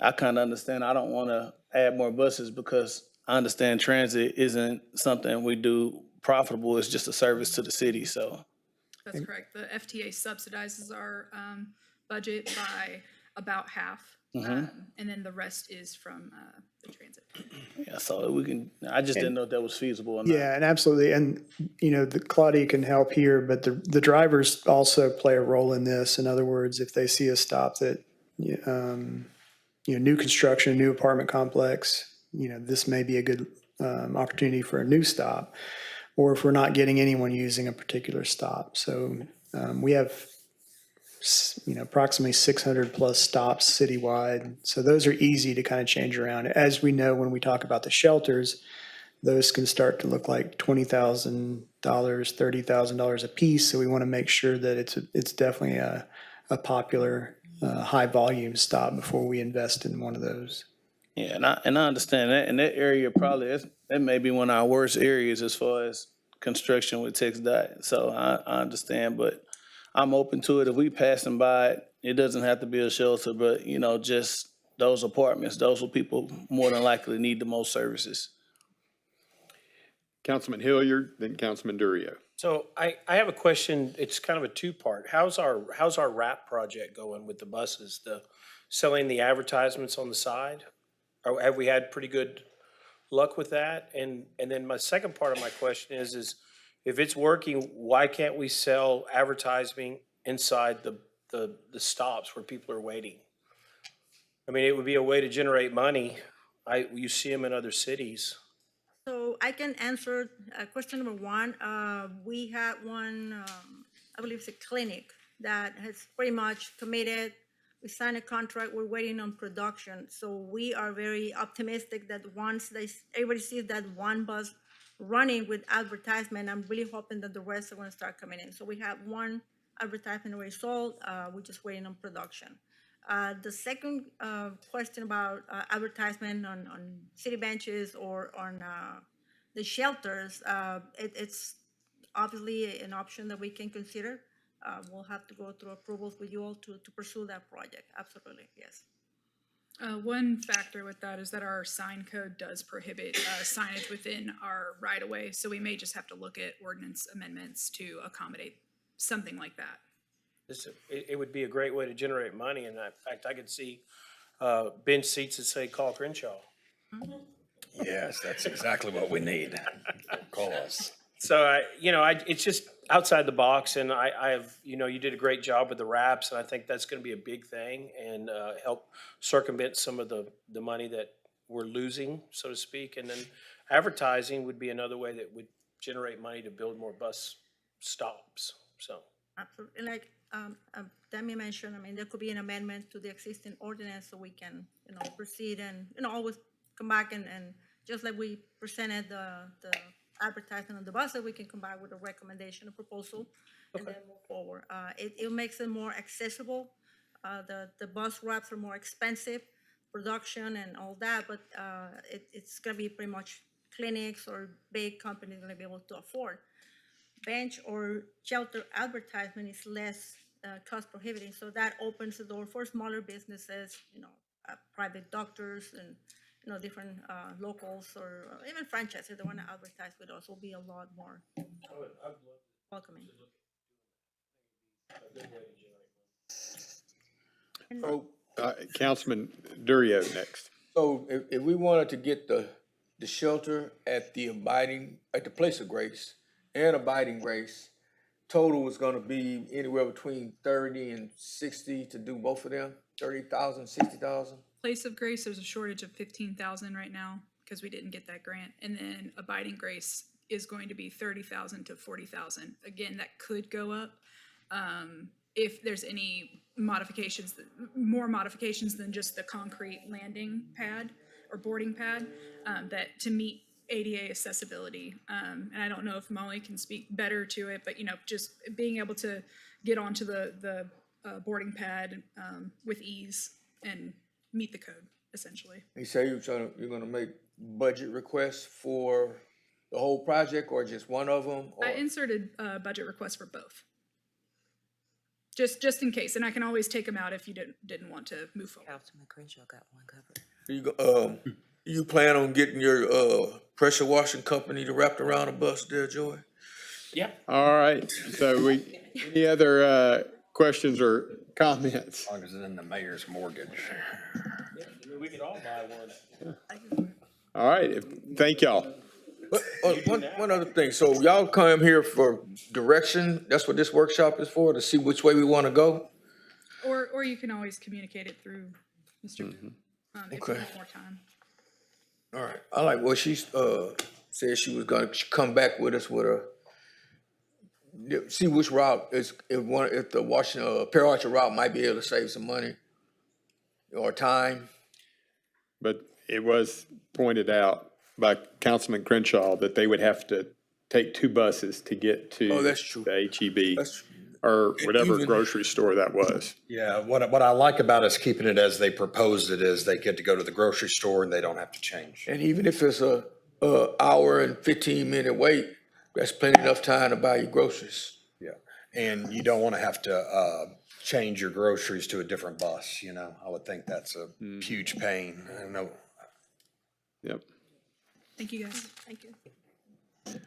I kind of understand I don't want to add more buses because I understand transit isn't something we do profitable. It's just a service to the city, so. That's correct. The FTA subsidizes our budget by about half, and then the rest is from the transit. Yeah, so we can, I just didn't know if that was feasible or not. Yeah, and absolutely. And, you know, Claudia can help here, but the drivers also play a role in this. In other words, if they see a stop that, new construction, new apartment complex, this may be a good opportunity for a new stop, or if we're not getting anyone using a particular stop. So we have, approximately 600 plus stops citywide. So those are easy to kind of change around. As we know, when we talk about the shelters, those can start to look like $20,000, $30,000 a piece. So we want to make sure that it's definitely a popular high volume stop before we invest in one of those. Yeah, and I understand that. And that area probably, that may be one of our worst areas as far as construction with TxDOT. So I understand, but I'm open to it. If we passing by it, it doesn't have to be a shelter, but, just those apartments, those are people more than likely need the most services. Councilman Hilliard, then Councilman Durio. So I have a question. It's kind of a two-part. How's our wrap project going with the buses? The selling the advertisements on the side? Or have we had pretty good luck with that? And then my second part of my question is if it's working, why can't we sell advertising inside the stops where people are waiting? I mean, it would be a way to generate money. You see them in other cities. So I can answer question number one. We had one, I believe it's a clinic that has pretty much committed. We signed a contract, we're waiting on production. So we are very optimistic that once everybody sees that one bus running with advertisement, I'm really hoping that the rest are gonna start coming in. So we have one advertisement already sold, we're just waiting on production. The second question about advertisement on city benches or on the shelters, it's obviously an option that we can consider. We'll have to go through approvals with you all to pursue that project. Absolutely, yes. One factor with that is that our sign code does prohibit signage within our right-of-way, so we may just have to look at ordinance amendments to accommodate something like that. It would be a great way to generate money, and in fact, I could see bench seats that say call Crenshaw. Yes, that's exactly what we need. Call us. So it's just outside the box, and I have, you did a great job with the wraps, and I think that's going to be a big thing and help circumvent some of the money that we're losing, so to speak. And then advertising would be another way that would generate money to build more bus stops. So Absolutely. And like Demi mentioned, I mean, there could be an amendment to the existing ordinance so we can, proceed and, always come back and just like we presented the advertisement on the bus, that we can come back with a recommendation, a proposal, and then move forward. It makes it more accessible. The bus wraps are more expensive, production and all that, but it's gonna be pretty much clinics or big companies gonna be able to afford. Bench or shelter advertisement is less cost prohibiting, so that opens the door for smaller businesses, private doctors and different locals or even franchise, if they want to advertise with us, will be a lot more welcoming. So, Councilman Durio next. so if we wanted to get the shelter at the place of grace and abiding grace, total was gonna be anywhere between 30 and 60 to do both of them, 30,000, 60,000? Place of Grace, there's a shortage of 15,000 right now because we didn't get that grant. And then Abiding Grace is going to be 30,000 to 40,000. Again, that could go up if there's any modifications, more modifications than just the concrete landing pad or boarding pad that to meet ADA accessibility. And I don't know if Molly can speak better to it, but just being able to get onto the boarding pad with ease and meet the code, essentially. You say you're gonna make budget requests for the whole project or just one of them? I inserted a budget request for both. Just in case, and I can always take them out if you didn't want to move forward. Councilman Crenshaw got one covered. You plan on getting your pressure washing company to wrap around a bus there, Joey? yeah, All right, so any other questions or comments? As long as it's in the mayor's mortgage. we could all buy one. All right, thank y'all. One other thing, so y'all come here for direction, that's what this workshop is for, to see which way we wanna go? Or you can always communicate it through Mr. If you Okay. want more time. All right, I like what she said she was gonna come back with us with see which route is, if the Washington, Pearl Archer route might be able to save some money or time. But it was pointed out by Councilman Crenshaw that they would have to take two buses to get to Oh, that's true. the HEB That's or whatever Even- grocery store that was. Yeah, what I like about us keeping it as they proposed it is they get to go to the grocery store and they don't have to change. And even if it's a hour and 15-minute wait, that's plenty enough time to buy your groceries. Yeah, and you don't want to have to change your groceries to a different bus, I would think that's a huge pain. I know. Yep. Thank you, guys. Thank you.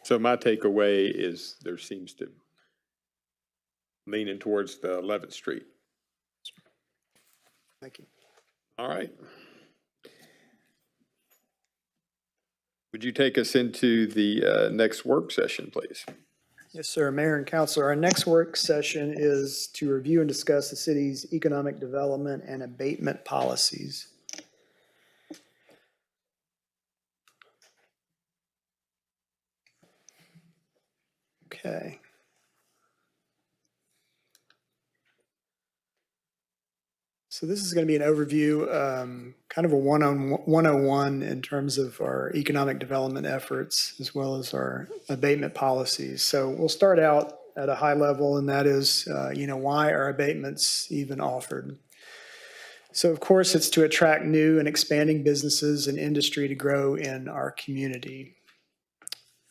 So my takeaway is there seems to leaning towards the 11th Street. Thank you. All right. Would you take us into the next work session, please? Yes, sir. Mayor and Council, our next work session is to review and discuss the city's economic development and abatement policies. Okay. So this is going to be an overview, kind of a 101 in terms of our economic development efforts as well as our abatement policies. So we'll start out at a high level, and that is, why are abatements even offered? So of course, it's to attract new and expanding businesses and industry to grow in our community.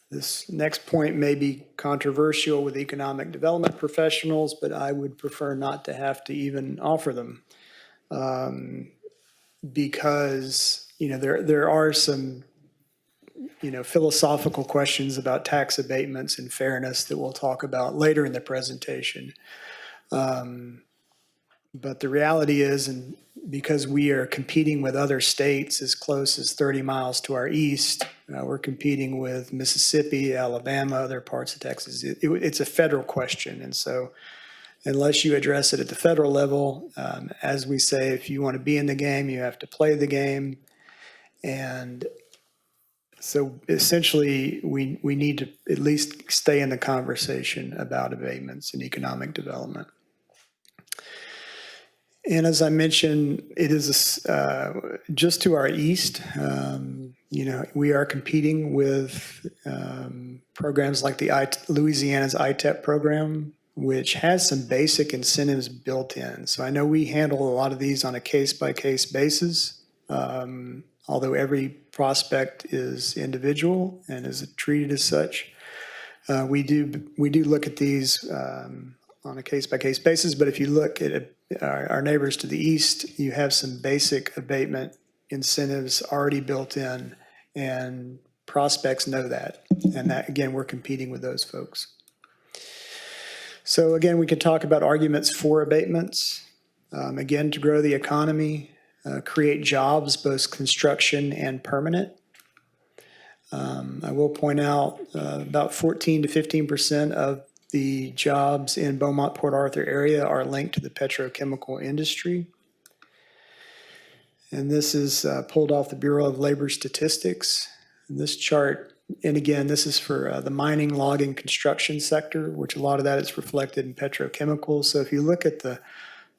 This next point may be controversial with economic development professionals, but I would prefer not to have to even offer them. because, there are some, philosophical questions about tax abatements and fairness that we'll talk about later in the presentation. But the reality is, and because we are competing with other states as close as 30 miles to our east, we're competing with Mississippi, Alabama, other parts of Texas. It's a federal question. And so unless you address it at the federal level, as we say, if you want to be in the game, you have to play the game. And so essentially, we need to at least stay in the conversation about abatements and economic development. And as I mentioned, it is just to our east. We are competing with programs like the Louisiana's ITEP program, which has some basic incentives built in. So I know we handle a lot of these on a case-by-case basis, although every prospect is individual and is treated as such. We do look at these on a case-by-case basis, but if you look at our neighbors to the east, you have some basic abatement incentives already built in, and prospects know that. And that, again, we're competing with those folks. So again, we could talk about arguments for abatements. Again, to grow the economy, create jobs, both construction and permanent. I will point out about 14 to 15% of the jobs in Beaumont, Port Arthur area are linked to the petrochemical industry. And this is pulled off the Bureau of Labor Statistics. And this chart, and again, this is for the mining, logging, construction sector, which a lot of that is reflected in petrochemicals. So if you look at the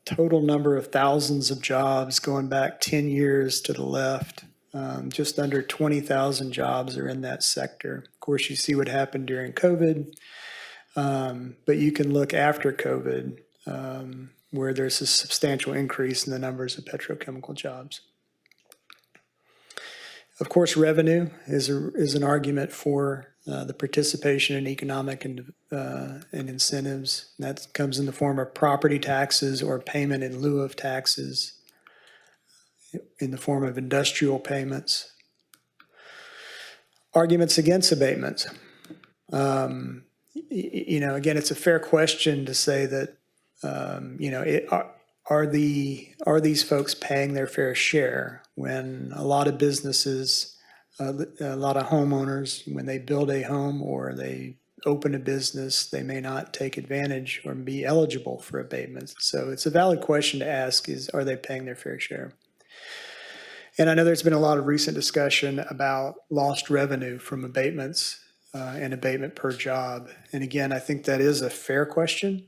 total number of thousands of jobs going back 10 years to the left, just under 20,000 jobs are in that sector. Of course, you see what happened during COVID. But you can look after COVID, where there's a substantial increase in the numbers of petrochemical jobs. Of course, revenue is an argument for the participation in economic and incentives. That comes in the form of property taxes or payment in lieu of taxes, in the form of industrial payments. Arguments against abatements. Again, it's a fair question to say that, are these folks paying their fair share when a lot of businesses, a lot of homeowners, when they build a home or they open a business, they may not take advantage or be eligible for abatements. So it's a valid question to ask is, are they paying their fair share? And I know there's been a lot of recent discussion about lost revenue from abatements and abatement per job. And again, I think that is a fair question,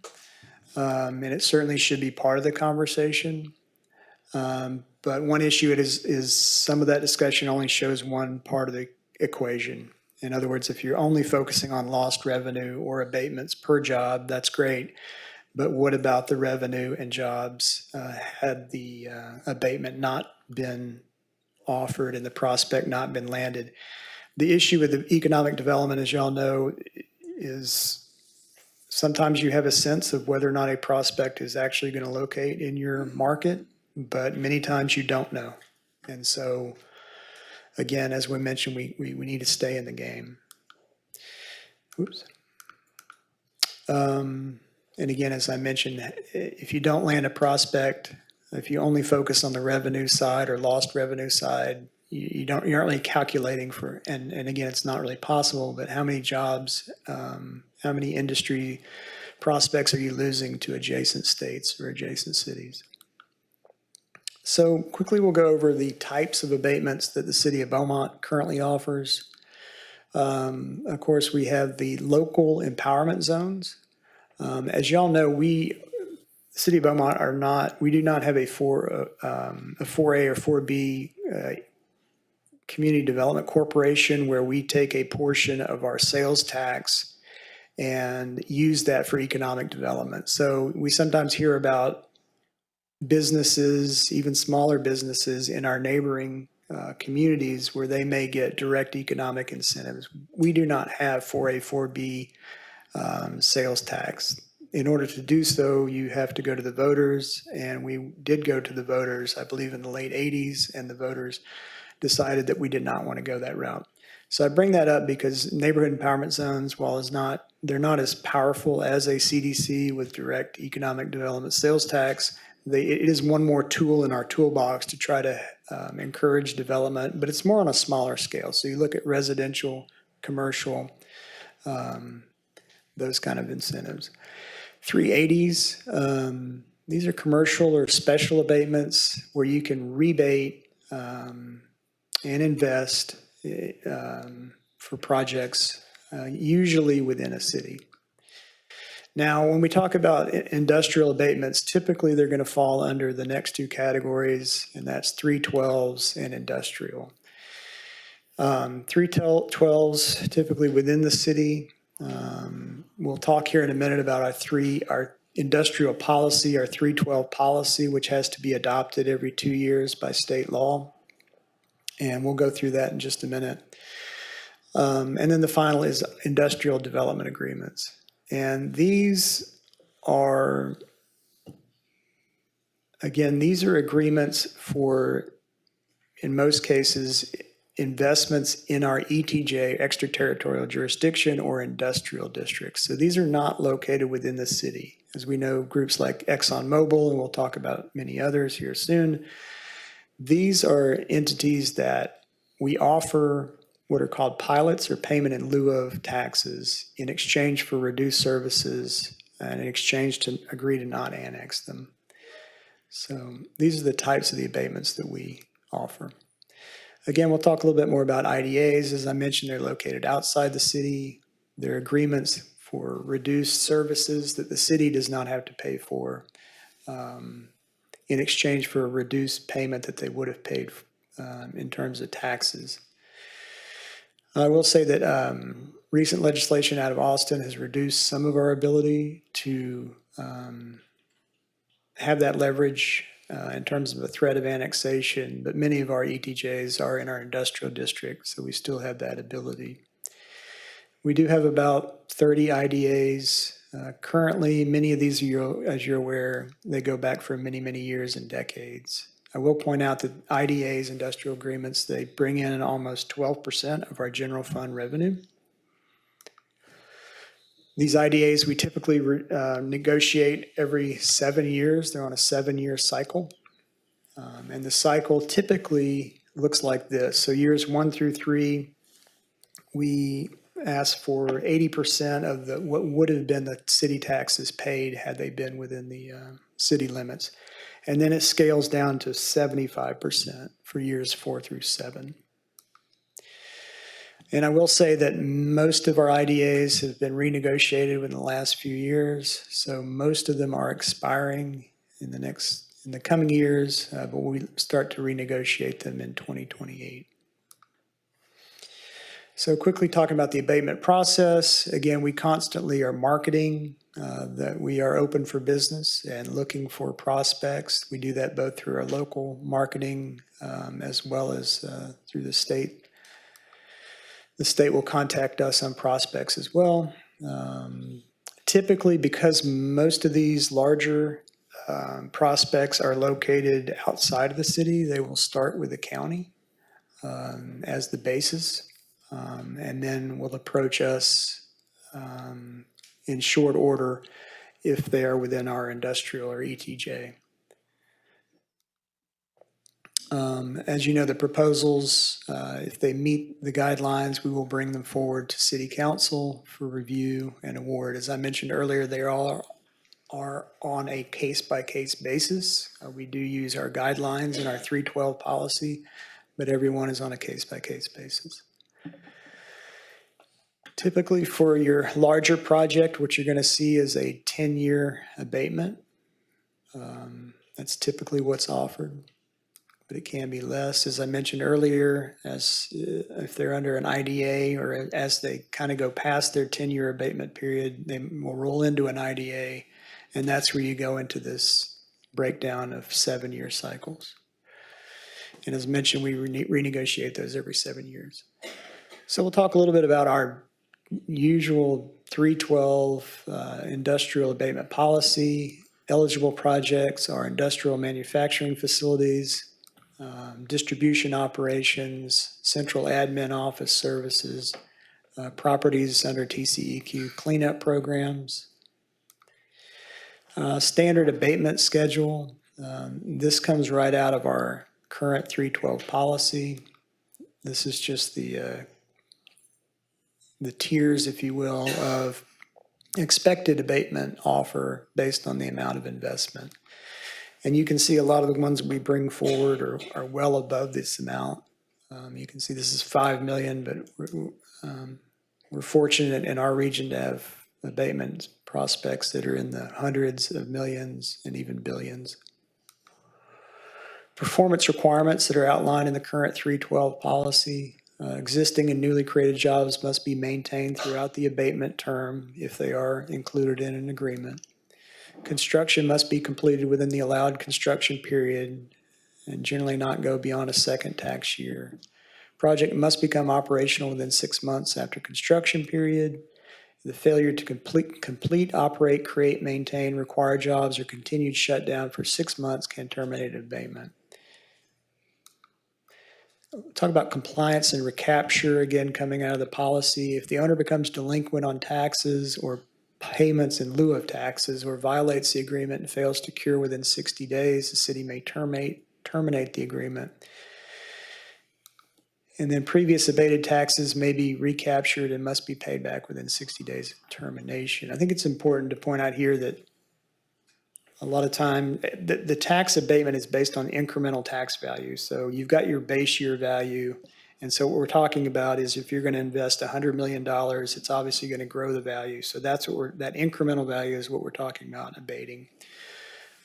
and it certainly should be part of the conversation. But one issue is some of that discussion only shows one part of the equation. In other words, if you're only focusing on lost revenue or abatements per job, that's great. But what about the revenue and jobs had the abatement not been offered and the prospect not been landed? The issue with the economic development, as y'all know, is sometimes you have a sense of whether or not a prospect is actually going to locate in your market, but many times you don't know. And so, again, as we mentioned, we need to stay in the game. Oops. And again, as I mentioned, if you don't land a prospect, if you only focus on the revenue side or lost revenue side, you aren't really calculating for, and again, it's not really possible, but how many jobs, how many industry prospects are you losing to adjacent states or adjacent cities? So quickly, we'll go over the types of abatements that the city of Beaumont currently offers. Of course, we have the local empowerment zones. As y'all know, the city of Beaumont we do not have a 4A or 4B community development corporation where we take a portion of our sales tax and use that for economic development. So we sometimes hear about businesses, even smaller businesses in our neighboring communities where they may get direct economic incentives. We do not have 4A, 4B sales tax. In order to do so, you have to go to the voters, and we did go to the voters, I believe, in the late 80s, and the voters decided that we did not want to go that route. So I bring that up because neighborhood empowerment zones, while they're not as powerful as a CDC with direct economic development sales tax, it is one more tool in our toolbox to try to encourage development, but it's more on a smaller scale. So you look at residential, commercial, those kind of incentives. 380s, these are commercial or special abatements where you can rebate and invest for projects, usually within a city. Now, when we talk about industrial abatements, typically they're going to fall under the next two categories, and that's 312s and industrial. 312s typically within the city. We'll talk here in a minute about our industrial policy, our 312 policy, which has to be adopted every 2 years by state law. And we'll go through that in just a minute. And then the final is industrial development agreements. And these are agreements for, in most cases, investments in our ETJ, extraterritorial jurisdiction, or industrial districts. So these are not located within the city. As we know, groups like ExxonMobil, and we'll talk about many others here soon, these are entities that we offer what are called pilots, or payment in lieu of taxes, in exchange for reduced services and in exchange to agree to not annex them. So these are the types of the abatements that we offer. Again, we'll talk a little bit more about IDAs. As I mentioned, they're located outside the city. They're agreements for reduced services that the city does not have to pay for in exchange for a reduced payment that they would have paid in terms of taxes. I will say that recent legislation out of Austin has reduced some of our ability to have that leverage in terms of a threat of annexation, but many of our ETJs are in our industrial district, so we still have that ability. We do have about 30 IDAs. Currently, many of these, as you're aware, they go back for many, many years and decades. I will point out that IDAs, industrial agreements, they bring in almost 12% of our general fund revenue. These IDAs we typically negotiate every 7 years. They're on a 7-year cycle. And the cycle typically looks like this. So years 1 through 3, we ask for 80% of what would have been the city taxes paid had they been within the city limits. And then it scales down to 75% for years 4 through 7. And I will say that most of our IDAs have been renegotiated within the last few years. So most of them are expiring in the coming years, but we start to renegotiate them in 2028. So quickly talking about the abatement process. Again, we constantly are marketing that we are open for business and looking for prospects. We do that both through our local marketing as well as through the state. The state will contact us on prospects as well. Typically, because most of these larger prospects are located outside of the city, they will start with the county as the basis, and then will approach us in short order if they are within our industrial or ETJ. As you know, the proposals, if they meet the guidelines, we will bring them forward to City Council for review and award. As I mentioned earlier, they all are on a case-by-case basis. We do use our guidelines in our 312 policy, but everyone is on a case-by-case basis. Typically for your larger project, what you're going to see is a 10-year abatement. That's typically what's offered, but it can be less. As I mentioned earlier, if they're under an IDA or as they kind of go past their 10-year abatement period, they will roll into an IDA, and that's where you go into this breakdown of 7-year cycles. And as mentioned, we renegotiate those every 7 years. So we'll talk a little bit about our usual 312 industrial abatement policy. Eligible projects are industrial manufacturing facilities, distribution operations, central admin office services, properties under TCEQ cleanup programs. Standard abatement schedule. This comes right out of our current 312 policy. This is just the tiers, if you will, of expected abatement offer based on the amount of investment. And you can see a lot of the ones we bring forward are well above this amount. You can see this is 5 million, but we're fortunate in our region to have abatement prospects that are in the hundreds of millions and even billions. Performance requirements that are outlined in the current 312 policy. Existing and newly created jobs must be maintained throughout the abatement term if they are included in an agreement. Construction must be completed within the allowed construction period and generally not go beyond a second tax year. Project must become operational within 6 months after construction period. The failure to complete, operate, create, maintain required jobs or continued shutdown for 6 months can terminate abatement. Talk about compliance and recapture, again, coming out of the policy. If the owner becomes delinquent on taxes or payments in lieu of taxes or violates the agreement and fails to cure within 60 days, the city may terminate the agreement. And then previous abated taxes may be recaptured and must be paid back within 60 days of termination. I think it's important to point out here that a lot of time, the tax abatement is based on incremental tax value. So you've got your base year value. And so what we're talking about is if you're going to invest $100 million, it's obviously going to grow the value. So that's what that incremental value is what we're talking about abating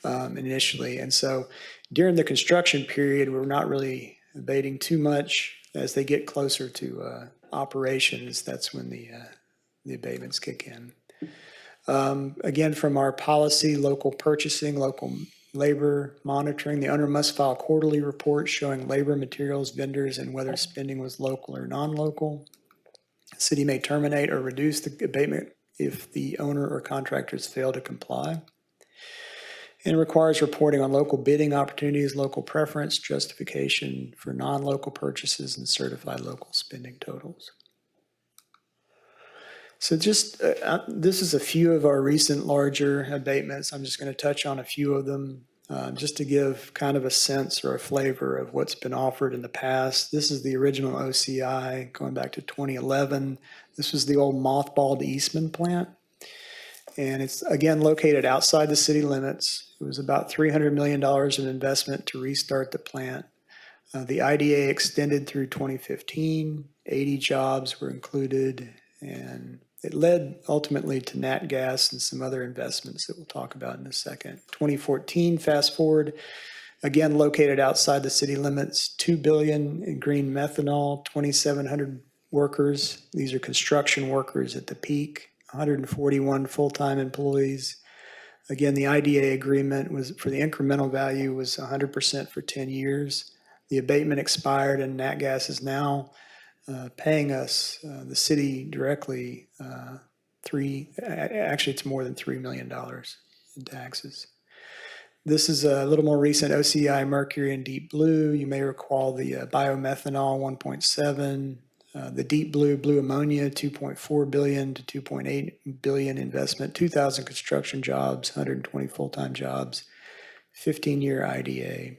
initially. And so during the construction period, we're not really abating too much. As they get closer to operations, that's when the abatements kick in. Again, from our policy, local purchasing, local labor monitoring, the owner must file quarterly reports showing labor, materials, vendors, and whether spending was local or non-local. The city may terminate or reduce the abatement if the owner or contractors fail to comply. And it requires reporting on local bidding opportunities, local preference, justification for non-local purchases, and certified local spending totals. So just, this is a few of our recent larger abatements. I'm just going to touch on a few of them just to give kind of a sense or a flavor of what's been offered in the past. This is the original OCI going back to 2011. This was the old mothballed Eastman plant. And it's, again, located outside the city limits. It was about $300 million in investment to restart the plant. The IDA extended through 2015. 80 jobs were included, and it led ultimately to nat gas and some other investments that we'll talk about in a second. 2014, fast forward, again located outside the city limits, $2 billion in green methanol, 2,700 workers. These are construction workers at the peak, 141 full-time employees. Again, the IDA agreement was for the incremental value was 100% for 10 years. The abatement expired, and nat gas is now paying us, the city directly, actually it's more than $3 million in taxes. This is a little more recent OCI Mercury and Deep Blue. You may recall the biomethanol 1.7, the Deep Blue blue ammonia 2.4 billion to 2.8 billion investment, 2,000 construction jobs, 120 full-time jobs, 15-year IDA.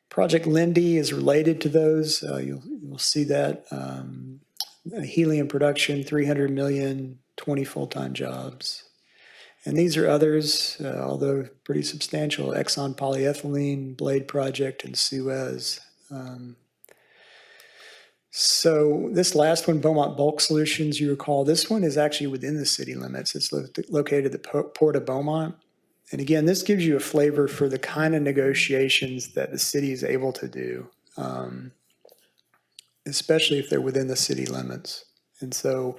Project Lindy is related to those. You'll see that. Helium production, 300 million, 20 full-time jobs. And these are others, although pretty substantial. Exxon Polyethylene, Blade Project, and Suez. So this last one, Beaumont Bulk Solutions, you recall, this one is actually within the city limits. It's located at the Port of Beaumont. And again, this gives you a flavor for the kind of negotiations that the city is able to do, especially if they're within the city limits. And so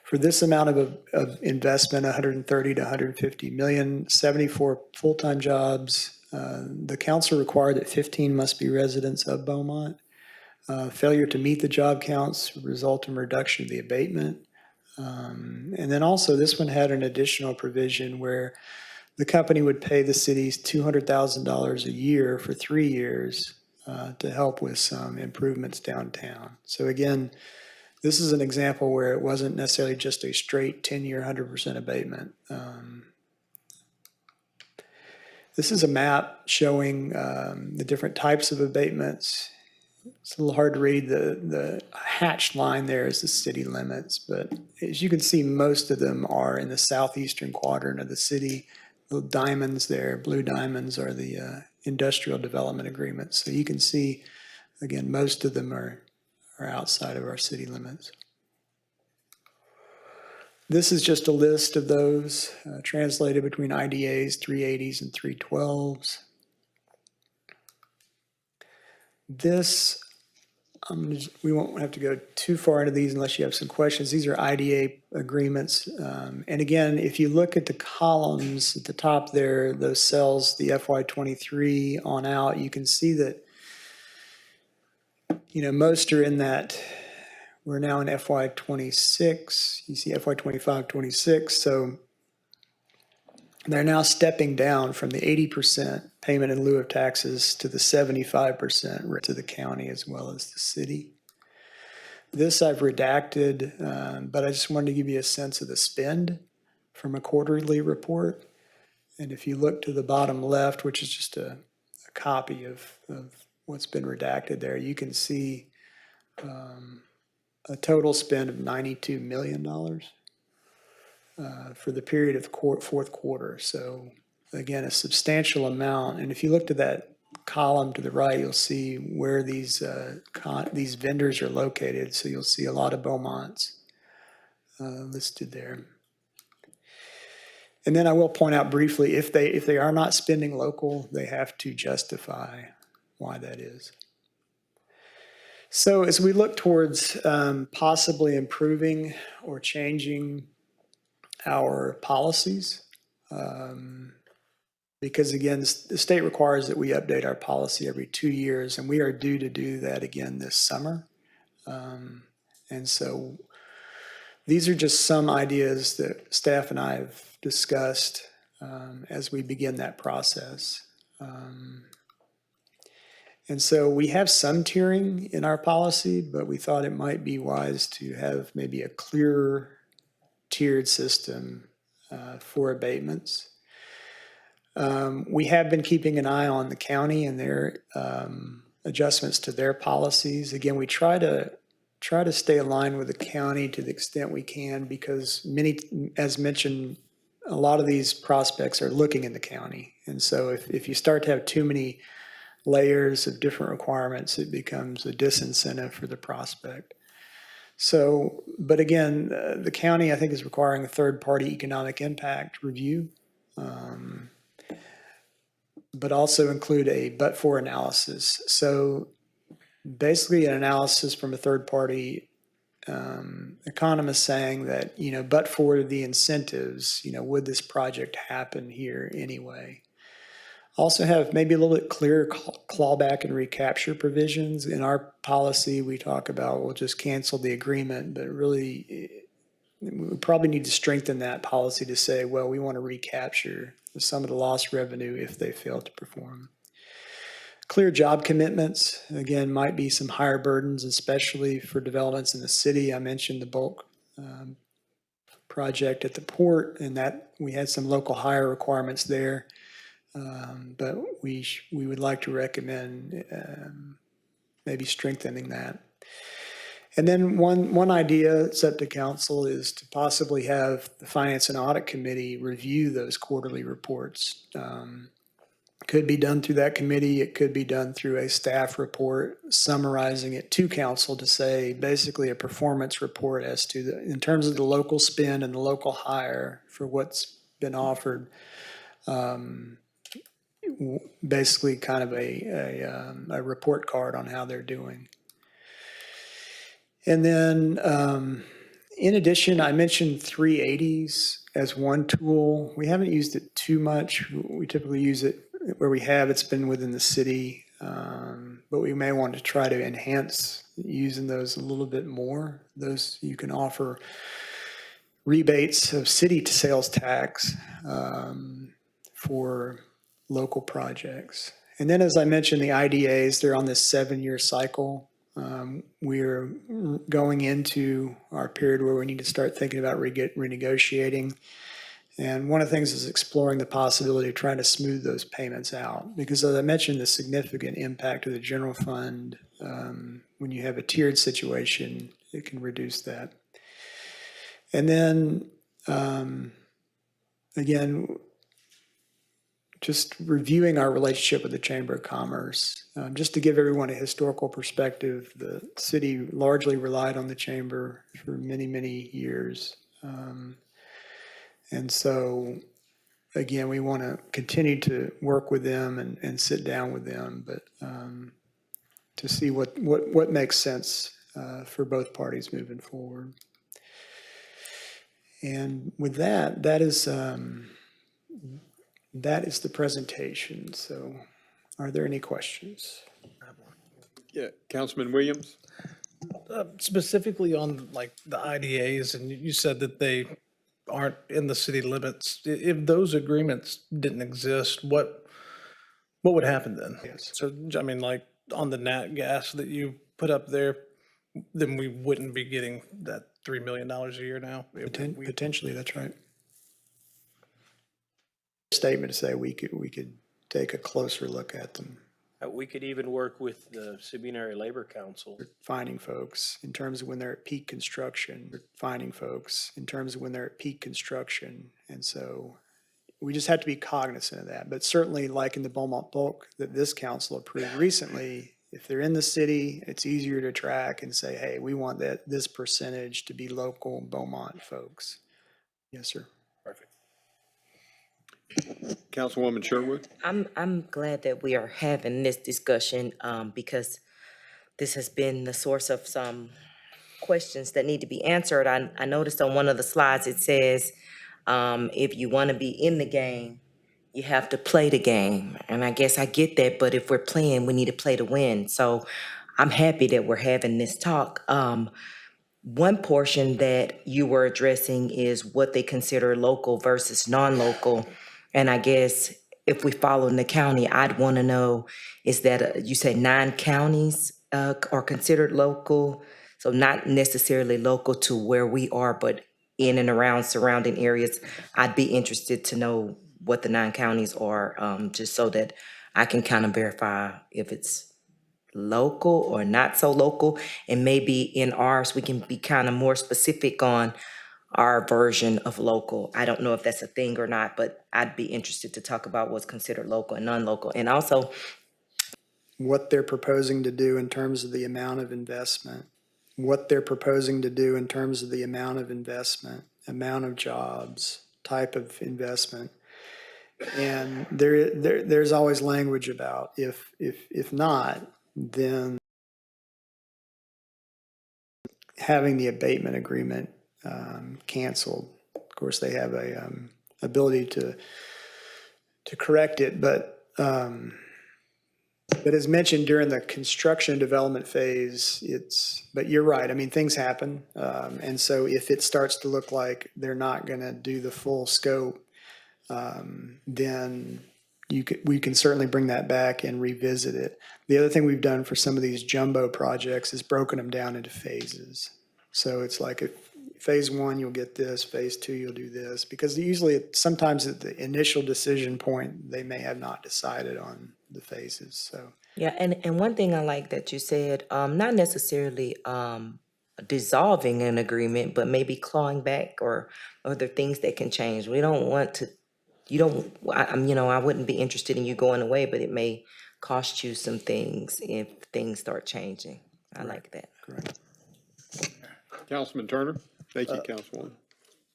for this amount of investment, 130 to 150 million, 74 full-time jobs, the council required that 15 must be residents of Beaumont. Failure to meet the job counts result in reduction of the abatement. And then also, this one had an additional provision where the company would pay the cities $200,000 a year for 3 years to help with some improvements downtown. So again, this is an example where it wasn't necessarily just a straight 10-year, 100% abatement. This is a map showing the different types of abatements. It's a little hard to read. The hatched line there is the city limits, but as you can see, most of them are in the southeastern quadrant of the city. The diamonds there, blue diamonds, are the industrial development agreements. So you can see, again, most of them are outside of our city limits. This is just a list of those translated between IDAs, 380s, and 312s. This, we won't have to go too far into these unless you have some questions. These are IDA agreements. And again, if you look at the columns at the top there, those cells, the FY23 on out, you can see that, most are in that. We're now in FY26. You see FY25, 26. So they're now stepping down from the 80% payment in lieu of taxes to the 75% to the county as well as the city. This I've redacted, but I just wanted to give you a sense of the spend from a quarterly report. And if you look to the bottom left, which is just a copy of what's been redacted there, you can see a total spend of $92 million for the period of the fourth quarter. So again, a substantial amount. And if you look to that column to the right, you'll see where these vendors are located. So you'll see a lot of Beaumonts listed there. And then I will point out briefly, if they are not spending local, they have to justify why that is. So as we look towards possibly improving or changing our policies, because again, the state requires that we update our policy every 2 years, and we are due to do that again this summer. And so these are just some ideas that staff and I have discussed as we begin that process. And so we have some tiering in our policy, but we thought it might be wise to have maybe a clearer tiered system for abatements. We have been keeping an eye on the county and their adjustments to their policies. Again, we try to stay aligned with the county to the extent we can, because as mentioned, a lot of these prospects are looking in the county. And so if you start to have too many layers of different requirements, it becomes a disincentive for the prospect. So, but again, the county, I think, is requiring a third-party economic impact review, but also include a but-for analysis. So basically an analysis from a third-party economist saying that, but for the incentives, would this project happen here anyway? Also have maybe a little bit clearer clawback and recapture provisions. In our policy, we talk about we'll just cancel the agreement, but really we probably need to strengthen that policy to say, well, we want to recapture some of the lost revenue if they fail to perform. Clear job commitments, again, might be some higher burdens, especially for developments in the city. I mentioned the bulk project at the port, and that we had some local hire requirements there. But we would like to recommend maybe strengthening that. And then one idea that's up to council is to possibly have the Finance and Audit Committee review those quarterly reports. Could be done through that committee. It could be done through a staff report summarizing it to council to say basically a performance report as to in terms of the local spend and the local hire for what's been offered. Basically kind of a report card on how they're doing. And then in addition, I mentioned 380s as one tool. We haven't used it too much. We typically use it where we have. It's been within the city, but we may want to try to enhance using those a little bit more. Those you can offer rebates of city sales tax for local projects. And then, as I mentioned, the IDAs, they're on this 7-year cycle. We're going into our period where we need to start thinking about renegotiating. And one of the things is exploring the possibility of trying to smooth those payments out. Because as I mentioned, the significant impact of the general fund, when you have a tiered situation, it can reduce that. And then, again, just reviewing our relationship with the Chamber of Commerce. Just to give everyone a historical perspective, the city largely relied on the Chamber for many, many years. And so, again, we want to continue to work with them and sit down with them, but to see what makes sense for both parties moving forward. And with that, that is the presentation. So are there any questions? Yeah, Councilman Williams? Specifically on like the IDAs, and you said that they aren't in the city limits. If those agreements didn't exist, what would happen then? Yes. So, I mean, like on the nat gas that you put up there, then we wouldn't be getting that $3 million a year now? Potentially, that's right. Statement to say we could take a closer look at them. We could even work with the Sabine Area Labor Council. Finding folks in terms of when they're at peak construction, finding folks in terms of when they're at peak construction. And so we just have to be cognizant of that. But certainly, like in the Beaumont bulk that this council approved recently, if they're in the city, it's easier to track and say, hey, we want this percentage to be local Beaumont folks. Yes, sir. Perfect. Councilwoman Sherwood? I'm glad that we are having this discussion, because this has been the source of some questions that need to be answered. I noticed on one of the slides, it says, if you want to be in the game, you have to play the game. And I guess I get that, but if we're playing, we need to play to win. So I'm happy that we're having this talk. One portion that you were addressing is what they consider local versus non-local. And I guess if we follow in the county, I'd want to know, is that you said 9 counties are considered local? So not necessarily local to where we are, but in and around surrounding areas. I'd be interested to know what the 9 counties are, just so that I can kind of verify if it's local or not so local. And maybe in ours, we can be kind of more specific on our version of local. I don't know if that's a thing or not, but I'd be interested to talk about what's considered local and non-local. And also what they're proposing to do in terms of the amount of investment, what they're proposing to do in terms of the amount of investment, amount of jobs, type of investment. And there's always language about if not, then having the abatement agreement canceled. Of course, they have a ability to correct it, but as mentioned during the construction development phase, but you're right. I mean, things happen. And so if it starts to look like they're not going to do the full scope, then we can certainly bring that back and revisit it. The other thing we've done for some of these jumbo projects is broken them down into phases. So it's like if phase 1, you'll get this, phase 2, you'll do this, because usually sometimes at the initial decision point, they may have not decided on the phases. So yeah, and one thing I like that you said, not necessarily dissolving an agreement, but maybe clawing back or other things that can change. We don't want to, I wouldn't be interested in you going away, but it may cost you some things if things start changing. I like that. Correct. Councilman Turner? Thank you, Councilwoman.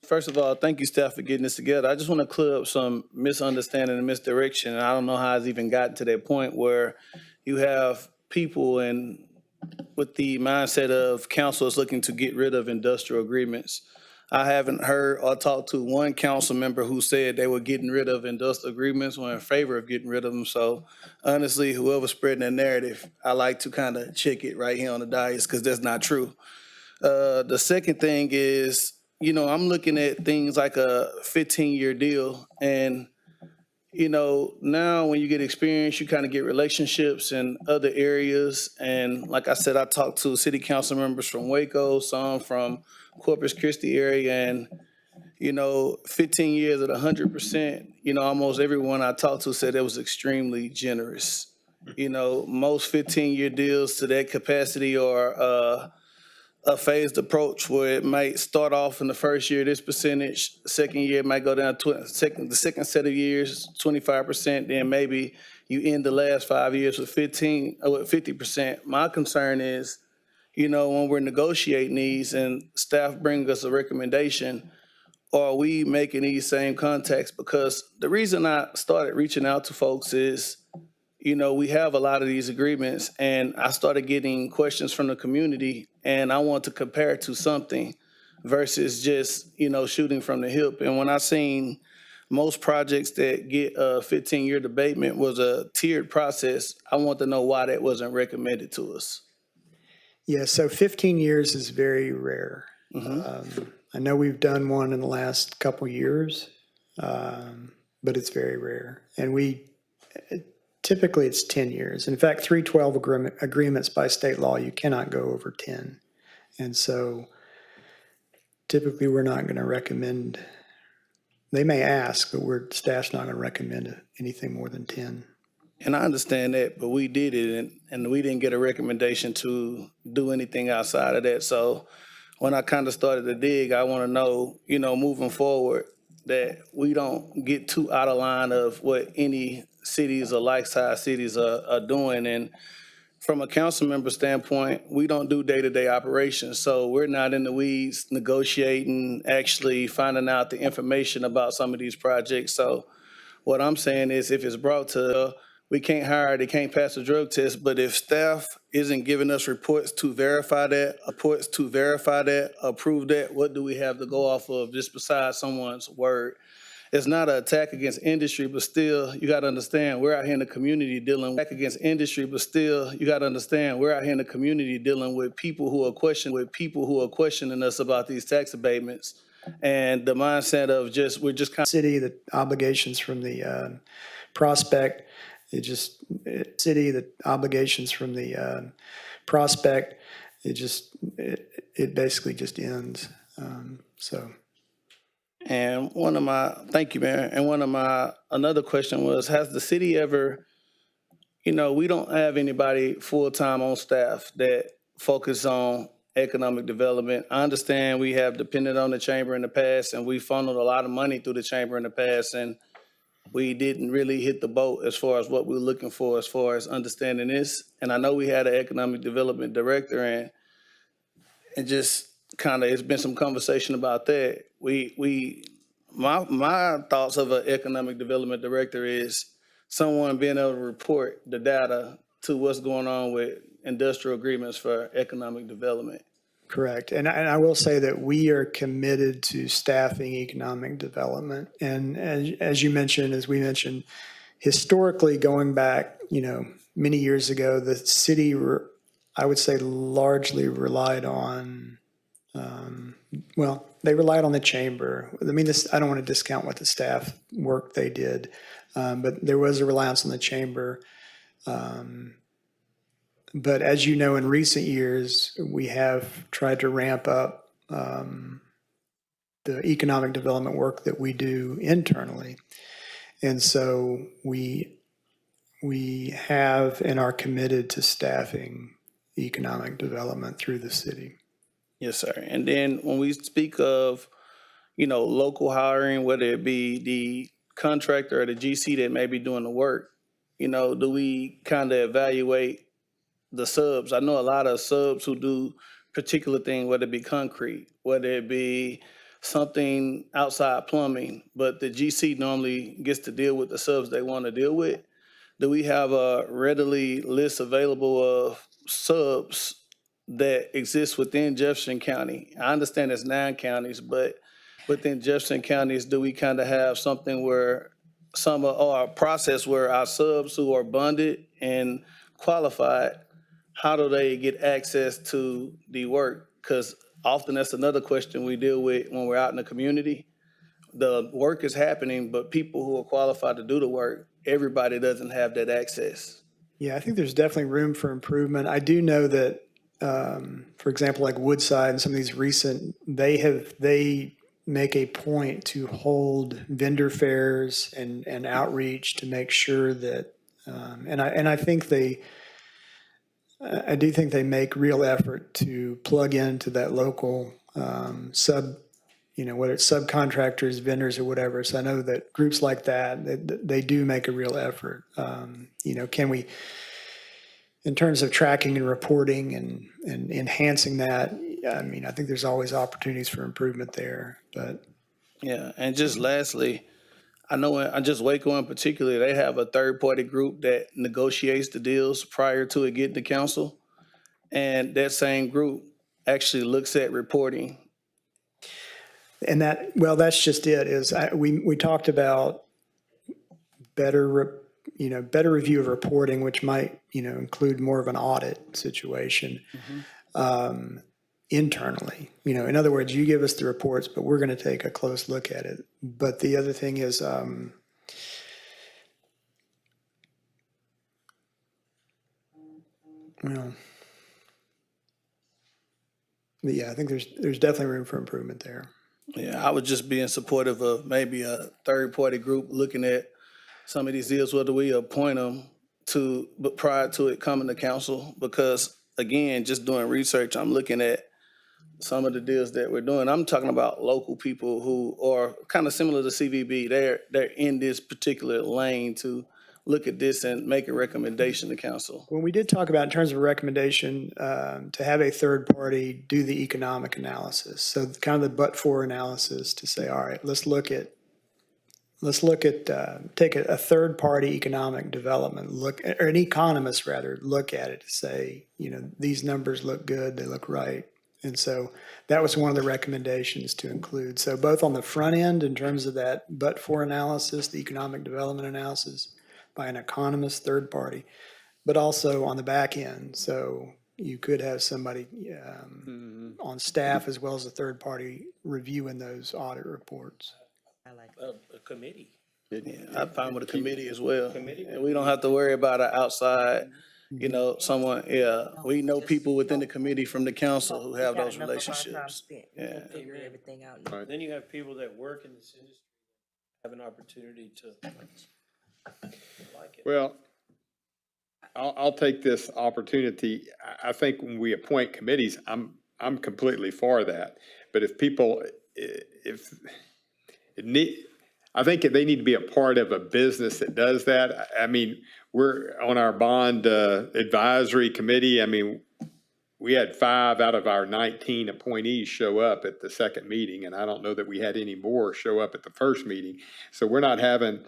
First of all, thank you, staff, for getting this together. I just want to clear up some misunderstanding and misdirection. And I don't know how it's even gotten to that point where you have people with the mindset of council is looking to get rid of industrial agreements. I haven't heard or talked to one council member who said they were getting rid of industrial agreements or in favor of getting rid of them. So honestly, whoever's spreading that narrative, I like to kind of check it right here on the dais because that's not true. The second thing is, I'm looking at things like a 15-year deal. And, now when you get experience, you kind of get relationships in other areas. And like I said, I talked to city council members from Waco, some from Corpus Christi area, and 15 years at 100%, almost everyone I talked to said it was extremely generous. Most 15-year deals to that capacity are a phased approach where it might start off in the first year this percentage, second year it might go down to the second set of years 25%, then maybe you end the last 5 years with 50%. My concern is, when we're negotiating these and staff bring us a recommendation, are we making these same contacts? Because the reason I started reaching out to folks is, we have a lot of these agreements, and I started getting questions from the community, and I want to compare to something versus just, shooting from the hip. And when I seen most projects that get a 15-year abatement was a tiered process, I want to know why that wasn't recommended to us. Yeah, so 15 years is very rare. I know we've done one in the last couple years, but it's very rare. And typically it's 10 years. In fact, 312 agreements by state law, you cannot go over 10. And so typically we're not going to recommend, they may ask, but staff's not going to recommend anything more than 10. And I understand that, but we did it, and we didn't get a recommendation to do anything outside of that. So when I kind of started to dig, I want to know, moving forward, that we don't get too out of line of what any cities or like-sized cities are doing. And from a council member standpoint, we don't do day-to-day operations. So we're not in the weeds negotiating, actually finding out the information about some of these projects. So what I'm saying is, if it's brought to, we can't hire, they can't pass a drug test, but if staff isn't giving us reports to verify that, approve that, what do we have to go off of just besides someone's word? It's not an attack against industry, but still, you got to understand, we're out here in the community dealing with people who are questioning us about these tax abatements. And the mindset of we're just kind of City, the obligations from the prospect, it basically just ends. And thank you, Mayor. And another question was, has the city ever, we don't have anybody full-time on staff that focus on economic development. I understand we have depended on the chamber in the past, and we funneled a lot of money through the chamber in the past, and we didn't really hit the boat as far as what we were looking for as far as understanding this. And I know we had an economic development director, and just kind of, it's been some conversation about that. My thoughts of an economic development director is someone being able to report the data to what's going on with industrial agreements for economic development. Correct. And I will say that we are committed to staffing economic development. And as we mentioned, historically going back, many years ago, the city, I would say, largely relied on, they relied on the chamber. I mean, I don't want to discount what the staff work they did, but there was a reliance on the chamber. But as you know, in recent years, we have tried to ramp up the economic development work that we do internally. And so we have and are committed to staffing economic development through the city. Yes, sir. And then when we speak of, local hiring, whether it be the contractor or the GC that may be doing the work, do we kind of evaluate the subs? I know a lot of subs who do particular things, whether it be concrete, whether it be something outside plumbing, but the GC normally gets to deal with the subs they want to deal with. Do we have a readily list available of subs that exist within Jefferson County? I understand it's 9 counties, but within Jefferson counties, do we kind of have something where or a process where our subs who are bonded and qualified, how do they get access to the work? Because often that's another question we deal with when we're out in the community. The work is happening, but people who are qualified to do the work, everybody doesn't have that access. Yeah, I think there's definitely room for improvement. I do know that, for example, like Woodside and some of these recent, they make a point to hold vendor fairs and outreach to make sure that, and I think I do think they make real effort to plug into that local whether it's subcontractors, vendors, or whatever. So I know that groups like that, they do make a real effort. Can we, in terms of tracking and reporting and enhancing that, I mean, I think there's always opportunities for improvement there, but. Yeah, and just lastly, I know in just Waco in particular, they have a third-party group that negotiates the deals prior to it getting to council. And that same group actually looks at reporting. And that's just it, we talked about better review of reporting, which might, include more of an audit situation. Internally, in other words, you give us the reports, but we're going to take a close look at it. But the other thing is, yeah, I think there's definitely room for improvement there. Yeah, I was just being supportive of maybe a third-party group looking at some of these deals, whether we appoint them but prior to it coming to council, because again, just doing research, I'm looking at some of the deals that we're doing. I'm talking about local people who are kind of similar to CVB. They're in this particular lane to look at this and make a recommendation to council. When we did talk about in terms of a recommendation, to have a third party do the economic analysis. So kind of the but-for analysis to say, all right, take a third party economic development or an economist rather, look at it to say, these numbers look good, they look right. And so that was one of the recommendations to include. So both on the front end in terms of that but-for analysis, the economic development analysis by an economist, third party, but also on the back end. So you could have somebody on staff as well as a third party reviewing those audit reports. I like A committee. Yeah, I'm fine with a committee as well. And we don't have to worry about an outside, someone, we know people within the committee from the council who have those relationships. Yeah. Figure everything out. Right. Then you have people that work in this industry have an opportunity to like it. Well, I'll take this opportunity. I think when we appoint committees, I'm completely for that. But if people, I think they need to be a part of a business that does that. I mean, we're on our bond advisory committee. I mean, we had 5 out of our 19 appointees show up at the second meeting, and I don't know that we had any more show up at the first meeting. So we're not having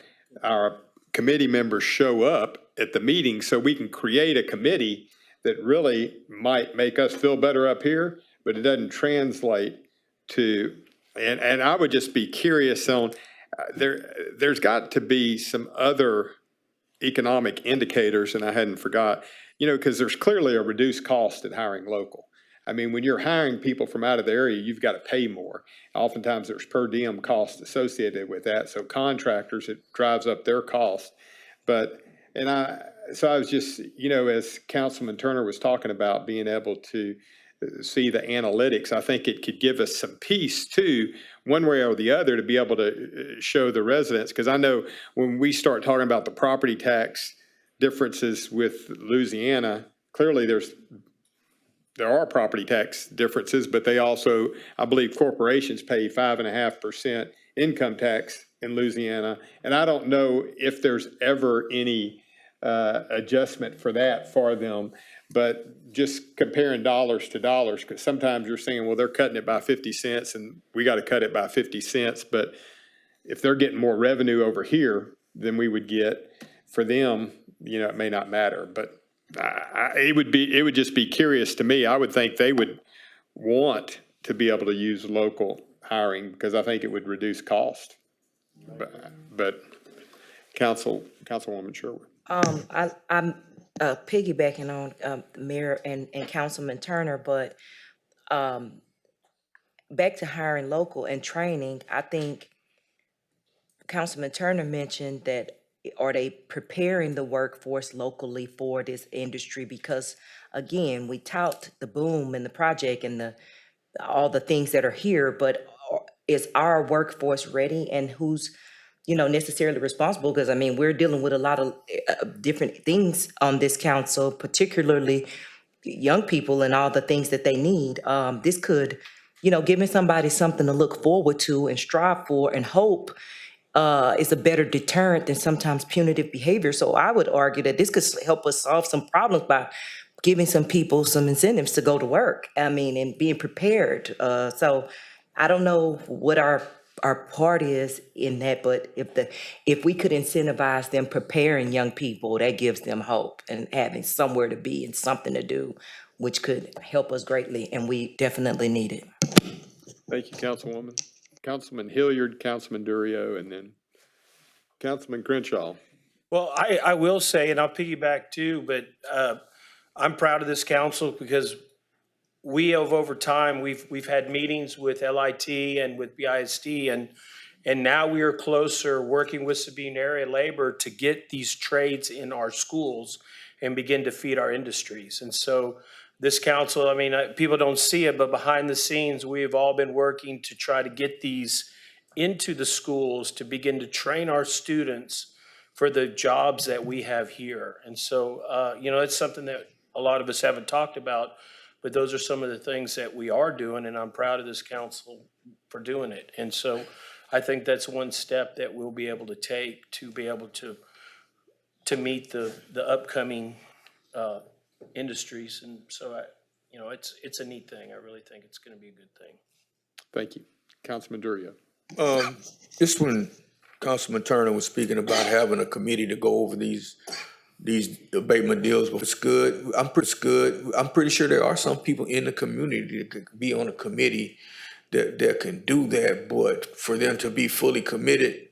our committee members show up at the meeting, so we can create a committee that really might make us feel better up here, but it doesn't translate to, and I would just be curious on, there's got to be some other economic indicators, and I hadn't forgot, because there's clearly a reduced cost in hiring local. I mean, when you're hiring people from out of the area, you've got to pay more. Oftentimes there's per diem costs associated with that. So contractors, it drives up their cost. So I was just, as Councilman Turner was talking about being able to see the analytics, I think it could give us some peace too, one way or the other, to be able to show the residents. Because I know when we start talking about the property tax differences with Louisiana, clearly there are property tax differences, but they also, I believe corporations pay 5.5% income tax in Louisiana. And I don't know if there's ever any adjustment for that for them, but just comparing dollars to dollars, because sometimes you're saying, well, they're cutting it by 50 cents and we got to cut it by 50 cents. But if they're getting more revenue over here than we would get for them, it may not matter. But it would just be curious to me. I would think they would want to be able to use local hiring because I think it would reduce cost. But Councilwoman Sherwood. I'm piggybacking on Mayor and Councilman Turner, but back to hiring local and training, I think Councilman Turner mentioned that, are they preparing the workforce locally for this industry? Because again, we tout the boom and the project and all the things that are here, but is our workforce ready, and who's, necessarily responsible? Because I mean, we're dealing with a lot of different things on this council, particularly young people and all the things that they need. This could, giving somebody something to look forward to and strive for and hope is a better deterrent than sometimes punitive behavior. So I would argue that this could help us solve some problems by giving some people some incentives to go to work. I mean, and being prepared. So I don't know what our part is in that, but if we could incentivize them preparing young people, that gives them hope and having somewhere to be and something to do, which could help us greatly, and we definitely need it. Thank you, Councilwoman. Councilman Hilliard, Councilman Durio, and then Councilman Crenshaw. Well, I will say, and I'll piggyback too, but I'm proud of this council because we have over time, we've had meetings with LIT and with BISD, and now we are closer working with Sabine area labor to get these trades in our schools and begin to feed our industries. And so this council, I mean, people don't see it, but behind the scenes, we have all been working to try to get these into the schools to begin to train our students for the jobs that we have here. And so, it's something that a lot of us haven't talked about, but those are some of the things that we are doing, and I'm proud of this council for doing it. And so I think that's one step that we'll be able to take to be able to meet the upcoming industries. And so, it's a neat thing. I really think it's going to be a good thing. Thank you. Councilman Durio. Just when Councilman Turner was speaking about having a committee to go over these abatement deals, but it's good. I'm pretty sure there are some people in the community that could be on a committee that can do that, but for them to be fully committed,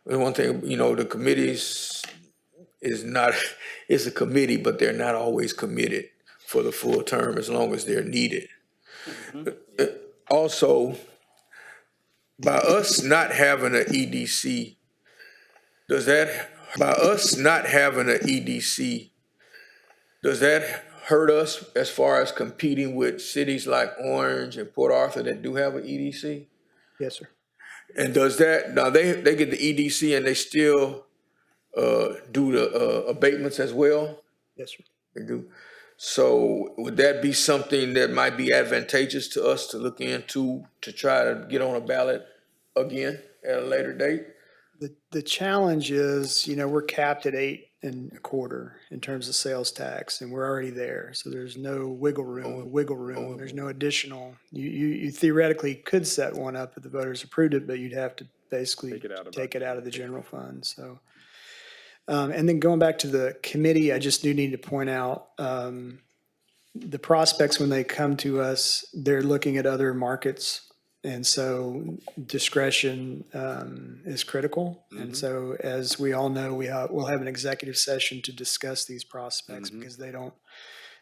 and one thing, the committees it's a committee, but they're not always committed for the full term as long as they're needed. Also, by us not having an EDC, does that hurt us as far as competing with cities like Orange and Port Arthur that do have an EDC? Yes, sir. And does that, now they get the EDC and they still do the abatements as well? Yes, sir. They do. So would that be something that might be advantageous to us to look into to try to get on a ballot again at a later date? The challenge is, we're capped at 8 1/4 in terms of sales tax, and we're already there. So there's no wiggle room. There's no additional. You theoretically could set one up if the voters approved it, but you'd have to basically take it out of the general fund. So, and then going back to the committee, I just do need to point out the prospects when they come to us, they're looking at other markets. And so discretion is critical. And so as we all know, we'll have an executive session to discuss these prospects because they don't.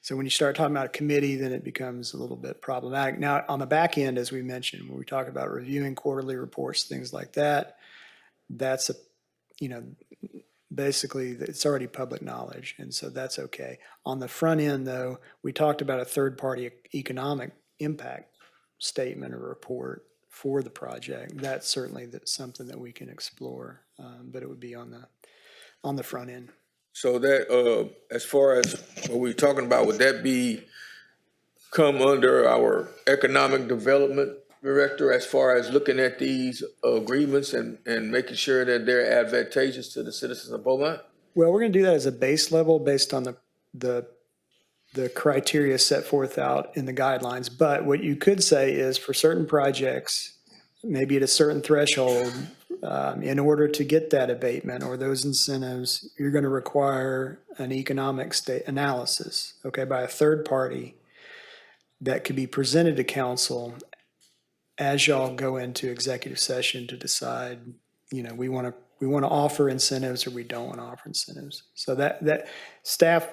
So when you start talking about a committee, then it becomes a little bit problematic. Now, on the back end, as we mentioned, when we talk about reviewing quarterly reports, things like that, that's basically it's already public knowledge. And so that's okay. On the front end, though, we talked about a third-party economic impact statement or report for the project. That's certainly something that we can explore, but it would be on the front end. So that, as far as what we're talking about, would that come under our economic development director as far as looking at these agreements and making sure that they're advantageous to the citizens of Beaumont? Well, we're going to do that as a base level based on the criteria set forth out in the guidelines. But what you could say is for certain projects, maybe at a certain threshold, in order to get that abatement or those incentives, you're going to require an economic state analysis, by a third party that could be presented to council as y'all go into executive session to decide, we want to offer incentives or we don't want to offer incentives. So that staff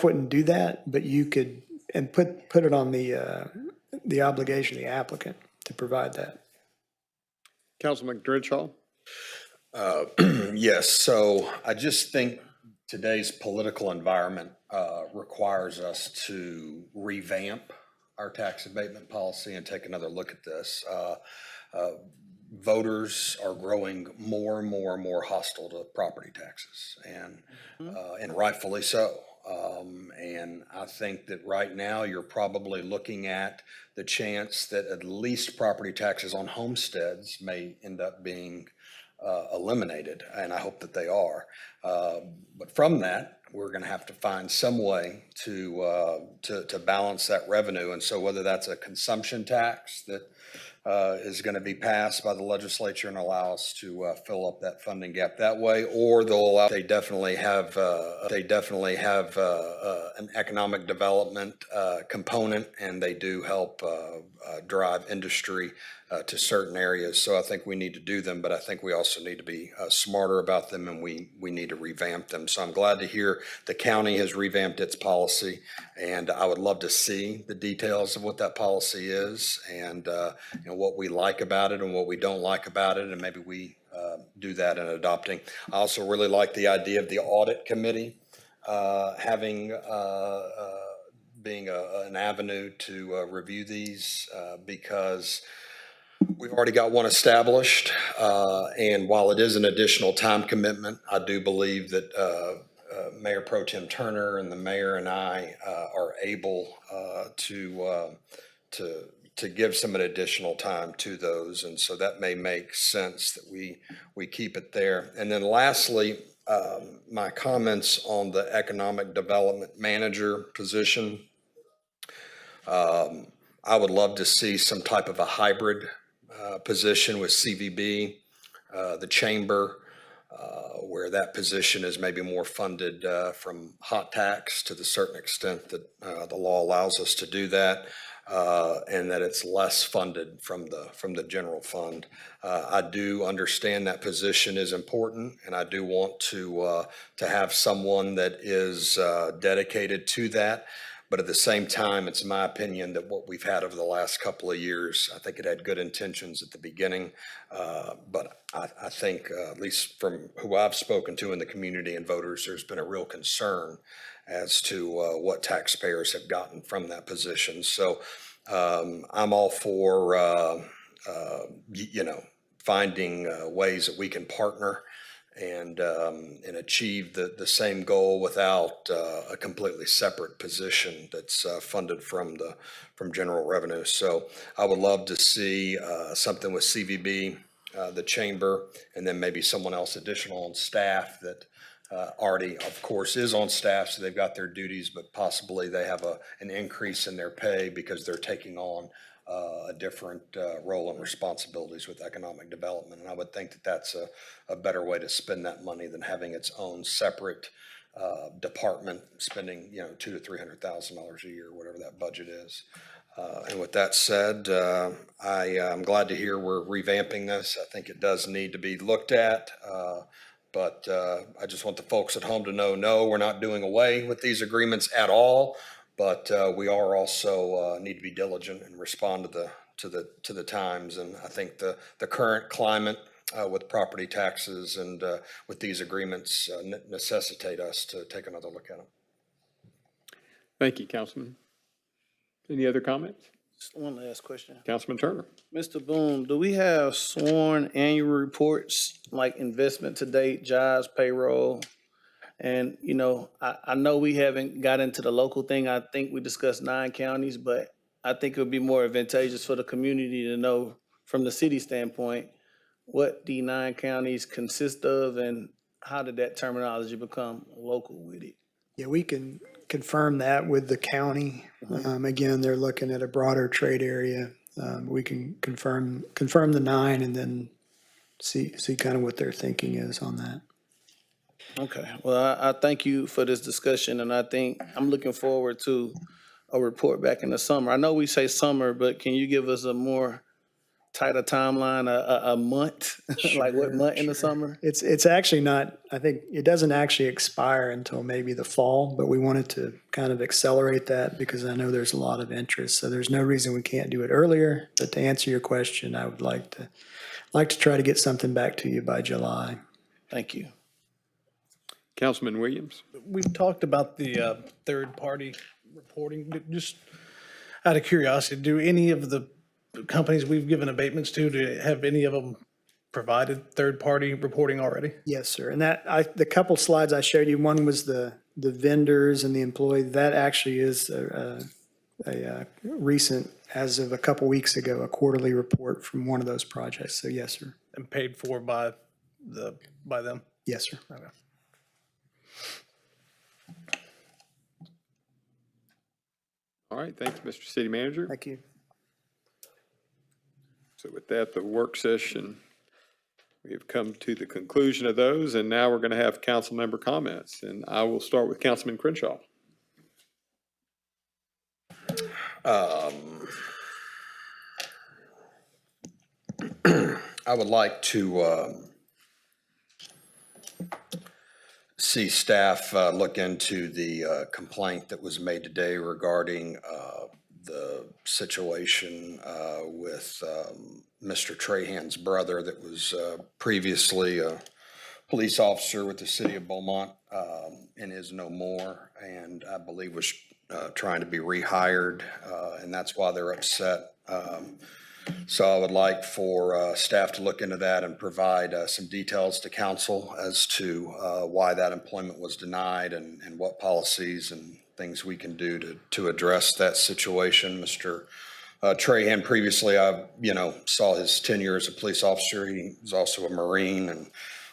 wouldn't do that, but you could and put it on the obligation of the applicant to provide that. Councilman Drenchaw? Yes, so I just think today's political environment requires us to revamp our tax abatement policy and take another look at this. Voters are growing more and more and more hostile to property taxes, and rightfully so. And I think that right now you're probably looking at the chance that at least property taxes on homesteads may end up being eliminated, and I hope that they are. But from that, we're going to have to find some way to balance that revenue. And so whether that's a consumption tax that is going to be passed by the legislature and allow us to fill up that funding gap that way, or they definitely have an economic development component, and they do help drive industry to certain areas. So I think we need to do them, but I think we also need to be smarter about them, and we need to revamp them. So I'm glad to hear the county has revamped its policy, and I would love to see the details of what that policy is, and what we like about it and what we don't like about it, and maybe we do that in adopting. I also really like the idea of the audit committee being an avenue to review these, because we've already got one established, and while it is an additional time commitment, I do believe that Mayor Pro Tem Turner and the mayor and I are able to give some additional time to those, and so that may make sense that we keep it there. And then lastly, my comments on the economic development manager position. I would love to see some type of a hybrid position with CVB, the chamber, where that position is maybe more funded from hot tax to the certain extent that the law allows us to do that, and that it's less funded from the general fund. I do understand that position is important, and I do want to have someone that is dedicated to that. But at the same time, it's my opinion that what we've had over the last couple of years, I think it had good intentions at the beginning, but I think, at least from who I've spoken to in the community and voters, there's been a real concern as to what taxpayers have gotten from that position. So I'm all for, finding ways that we can partner and achieve the same goal without a completely separate position that's funded from general revenue. So I would love to see something with CVB, the chamber, and then maybe someone else additional on staff that already, of course, is on staff, so they've got their duties, but possibly they have an increase in their pay because they're taking on a different role and responsibilities with economic development. And I would think that that's a better way to spend that money than having its own separate department spending, $200,000 to $300,000 a year, whatever that budget is. And with that said, I'm glad to hear we're revamping this. I think it does need to be looked at. But I just want the folks at home to know, no, we're not doing away with these agreements at all. But we are also need to be diligent and respond to the times. And I think the current climate with property taxes and with these agreements necessitate us to take another look at them. Thank you, Councilman. Any other comments? Just one last question. Councilman Turner. Mr. Boone, do we have sworn annual reports like investment to date, jobs, payroll? And, I know we haven't got into the local thing. I think we discussed 9 counties, but I think it would be more advantageous for the community to know from the city standpoint what the 9 counties consist of and how did that terminology become local with it? Yeah, we can confirm that with the county. Again, they're looking at a broader trade area. We can confirm the 9 and then see kind of what their thinking is on that. Okay, well, I thank you for this discussion, and I think I'm looking forward to a report back in the summer. I know we say summer, but can you give us a more tighter timeline, a month? Like what month in the summer? It's actually not, I think, it doesn't actually expire until maybe the fall, but we wanted to kind of accelerate that because I know there's a lot of interest. So there's no reason we can't do it earlier. But to answer your question, I would like to try to get something back to you by July. Thank you. Councilman Williams? We've talked about the third-party reporting. Just out of curiosity, do any of the companies we've given abatements to have any of them provided third-party reporting already? Yes, sir. And the couple slides I showed you, one was the vendors and the employee. That actually is a recent, as of a couple weeks ago, a quarterly report from one of those projects. So yes, sir. And paid for by them? Yes, sir. Okay. All right, thanks, Mr. City Manager. Thank you. So with that, the work session, we have come to the conclusion of those, and now we're going to have council member comments. And I will start with Councilman Crenshaw. I would like to see staff look into the complaint that was made today regarding the situation with Mr. Trahan's brother that was previously a police officer with the city of Beaumont and is no more, and I believe was trying to be rehired, and that's why they're upset. So I would like for staff to look into that and provide some details to council as to why that employment was denied and what policies and things we can do to address that situation. Mr. Trahan, previously, I saw his tenure as a police officer. He was also a Marine and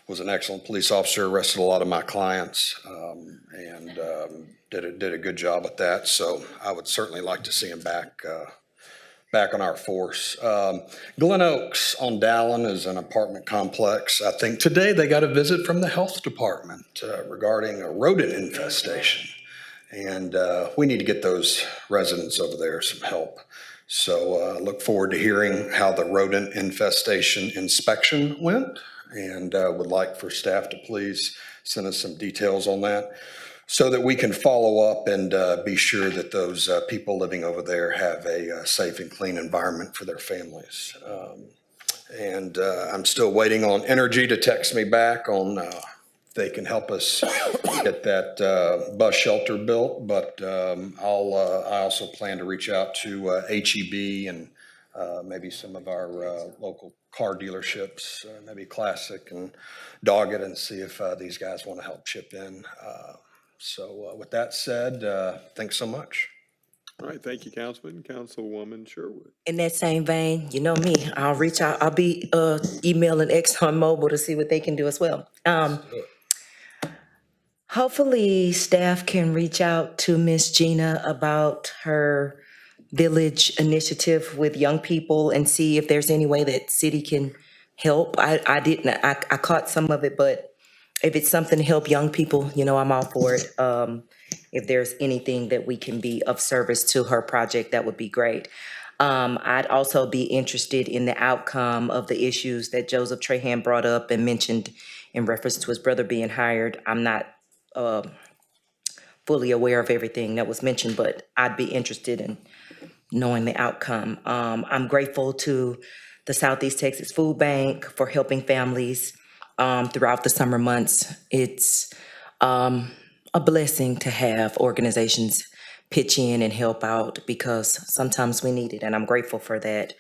was an excellent police officer, arrested a lot of my clients, and did a good job at that. So I would certainly like to see him back on our force. Glen Oaks on Dallin is an apartment complex. I think today they got a visit from the health department regarding a rodent infestation. And we need to get those residents over there some help. So look forward to hearing how the rodent infestation inspection went, and would like for staff to please send us some details on that so that we can follow up and be sure that those people living over there have a safe and clean environment for their families. And I'm still waiting on Energy to text me back on if they can help us get that bus shelter built. But I also plan to reach out to HEB and maybe some of our local car dealerships, maybe Classic and Doggett, and see if these guys want to help chip in. So with that said, thanks so much. All right, thank you, Councilman. Councilwoman Sherwood. In that same vein, you know me, I'll reach out. I'll be emailing ExxonMobil to see what they can do as well. Hopefully, staff can reach out to Miss Gina about her village initiative with young people and see if there's any way that city can help. I caught some of it, but if it's something to help young people, I'm all for it. If there's anything that we can be of service to her project, that would be great. I'd also be interested in the outcome of the issues that Joseph Trahan brought up and mentioned in reference to his brother being hired. I'm not fully aware of everything that was mentioned, but I'd be interested in knowing the outcome. I'm grateful to the Southeast Texas Food Bank for helping families throughout the summer months. It's a blessing to have organizations pitch in and help out because sometimes we need it, and I'm grateful for that.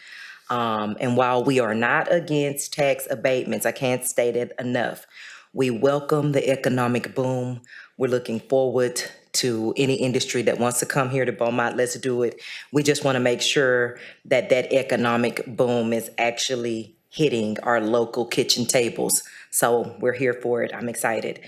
And while we are not against tax abatements, I can't state it enough. We welcome the economic boom. We're looking forward to any industry that wants to come here to Beaumont. Let's do it. We just want to make sure that that economic boom is actually hitting our local kitchen tables. So we're here for it. I'm excited.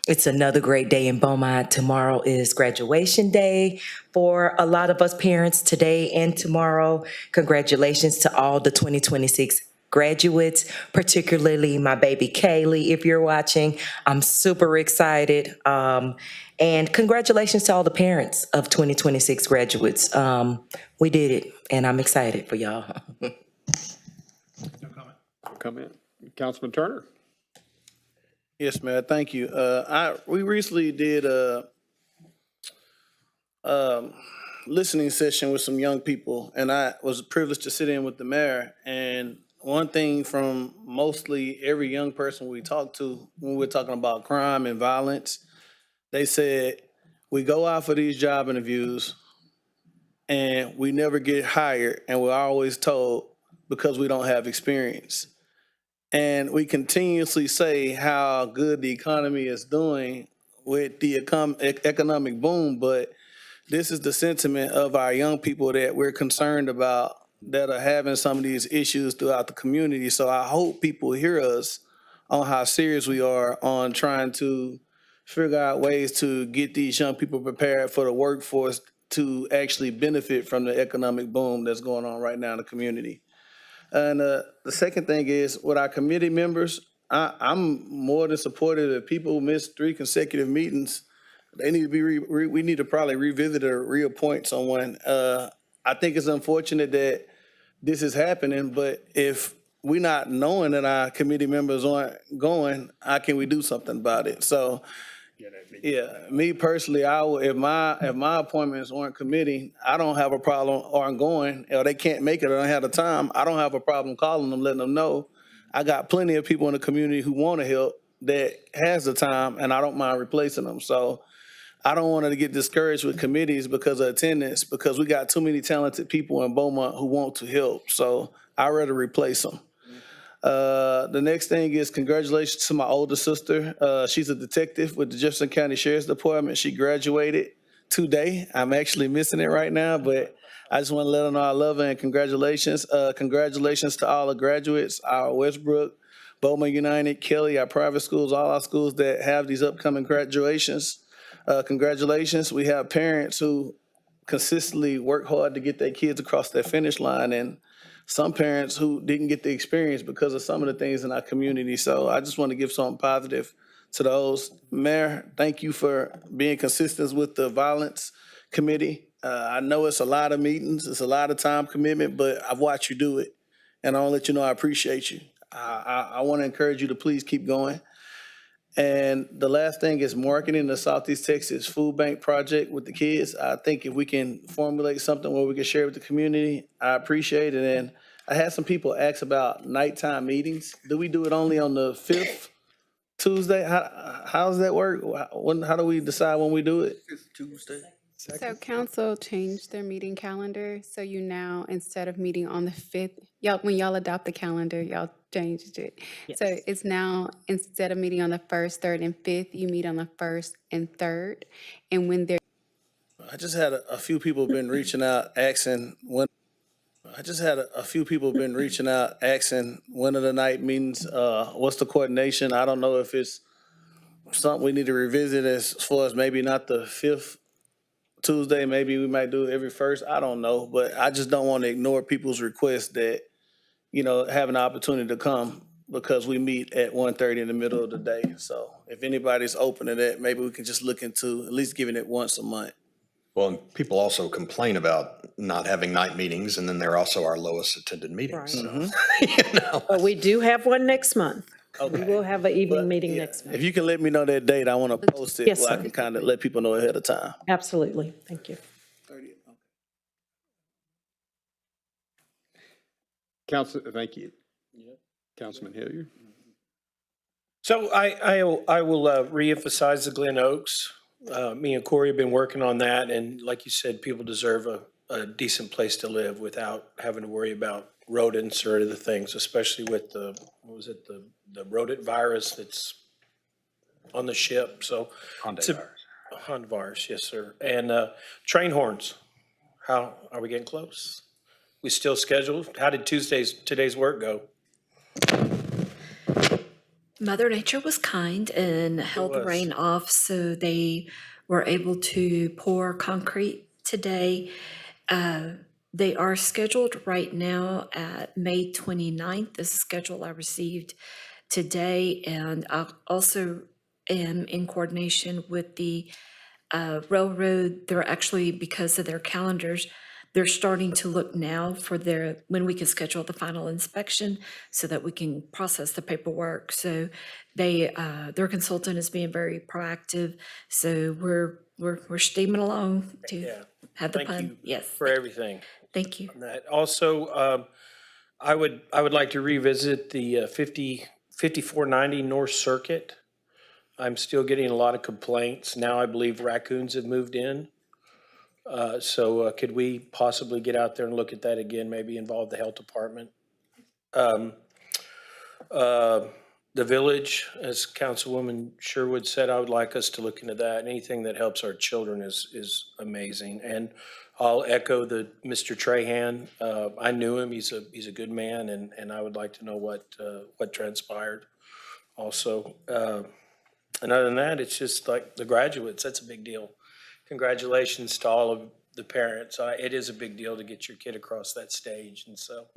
It's another great day in Beaumont. Tomorrow is graduation day for a lot of us parents, today and tomorrow. Congratulations to all the 2026 graduates, particularly my baby Kaylee, if you're watching. I'm super excited. And congratulations to all the parents of 2026 graduates. We did it, and I'm excited for y'all. No comment. Councilman Turner? Yes, Mayor, thank you. We recently did a listening session with some young people, and I was privileged to sit in with the mayor. And one thing from mostly every young person we talked to when we're talking about crime and violence, they said, we go out for these job interviews and we never get hired, and we're always told because we don't have experience. And we continuously say how good the economy is doing with the economic boom, but this is the sentiment of our young people that we're concerned about that are having some of these issues throughout the community. So I hope people hear us on how serious we are on trying to figure out ways to get these young people prepared for the workforce to actually benefit from the economic boom that's going on right now in the community. And the second thing is with our committee members, I'm more than supportive if people miss 3 consecutive meetings. They need to be, we need to probably revisit or reappoint someone. I think it's unfortunate that this is happening, but if we're not knowing that our committee members aren't going, how can we do something about it? So, yeah, me personally, if my appointments aren't committing, I don't have a problem aren't going, or they can't make it or don't have the time. I don't have a problem calling them, letting them know. I got plenty of people in the community who want to help that has the time, and I don't mind replacing them. So I don't want to get discouraged with committees because of attendance, because we got too many talented people in Beaumont who want to help. So I'd rather replace them. The next thing is congratulations to my older sister. She's a detective with the Jefferson County Sheriff's Department. She graduated today. I'm actually missing it right now, but I just want to let her know I love her and congratulations. Congratulations to all the graduates, our Westbrook, Beaumont United, Kelly, our private schools, all our schools that have these upcoming graduations. Congratulations. We have parents who consistently work hard to get their kids across that finish line, and some parents who didn't get the experience because of some of the things in our community. So I just want to give something positive to those. Mayor, thank you for being consistent with the violence committee. I know it's a lot of meetings, it's a lot of time commitment, but I've watched you do it, and I'll let you know I appreciate you. I want to encourage you to please keep going. And the last thing is marketing the Southeast Texas Food Bank project with the kids. I think if we can formulate something where we can share with the community, I appreciate it. And I had some people ask about nighttime meetings. Do we do it only on the 5th Tuesday? How does that work? How do we decide when we do it? Tuesday. So council changed their meeting calendar, so you now, instead of meeting on the 5th, when y'all adopt the calendar, y'all changed it. So it's now, instead of meeting on the 1st, 3rd, and 5th, you meet on the 1st and 3rd. And when they're I just had a few people been reaching out asking when. I just had a few people been reaching out asking when are the night meetings, what's the coordination? I don't know if it's something we need to revisit as far as maybe not the 5th Tuesday, maybe we might do it every 1st. I don't know, but I just don't want to ignore people's requests that, have an opportunity to come because we meet at 1:30 in the middle of the day. So if anybody's open to that, maybe we can just look into at least giving it once a month. Well, and people also complain about not having night meetings, and then they're also our lowest attended meetings. So, But we do have one next month. We will have an evening meeting next month. If you can let me know that date, I want to post it Yes, where I sir. can kind of let people know ahead of time. Absolutely. Thank you. Thank you. Councilman Hilliard? So I will reemphasize the Glen Oaks. Me and Corey have been working on that, and like you said, people deserve a decent place to live without having to worry about rodents or other things, especially with the rodent virus that's on the ship. So Handavirus, yes, sir. And train horns. How are we getting close? We still scheduled? How did today's work go? Mother Nature was kind and held the rain off, so they were able to pour concrete today. They are scheduled right now at May 29th. This is a schedule I received today, and I also am in coordination with the railroad. They're actually, because of their calendars, they're starting to look now for when we can schedule the final inspection so that we can process the paperwork. So their consultant is being very proactive. So we're steaming along to Yeah. have the Thank pun. you Yes. for everything. Thank you. on that. Also, I would like to revisit the 5490 North Circuit. I'm still getting a lot of complaints. Now I believe raccoons have moved in. So could we possibly get out there and look at that again, maybe involve the health department? Um, The village, as Councilwoman Sherwood said, I would like us to look into that. Anything that helps our children is amazing. And I'll echo Mr. Trahan. I knew him. He's a good man, and I would like to know what transpired also. And other than that, it's just like the graduates. That's a big deal. Congratulations to all of the parents. It is a big deal to get your kid across that stage, and so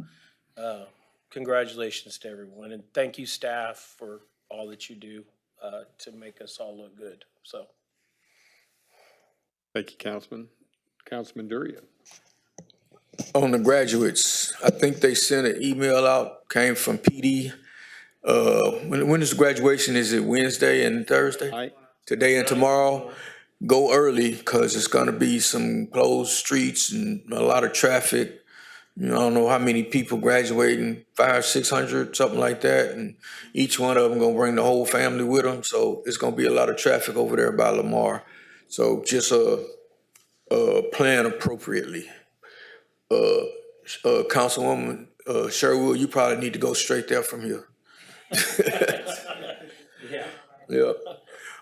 congratulations to everyone, and thank you, staff, for all that you do to make us all look good. So, Thank you, Councilman. Councilman Duria. On the graduates, I think they sent an email out, came from PD. When is the graduation? Is it Wednesday and Thursday? Today and tomorrow? Go early, because it's gonna be some closed streets and a lot of traffic. You know, I don't know how many people graduating, 500, 600, something like that. And each one of them gonna bring the whole family with them. So it's gonna be a lot of traffic over there by Lamar. So just plan appropriately. Councilwoman Sherwood, you probably need to go straight there from here. Yeah.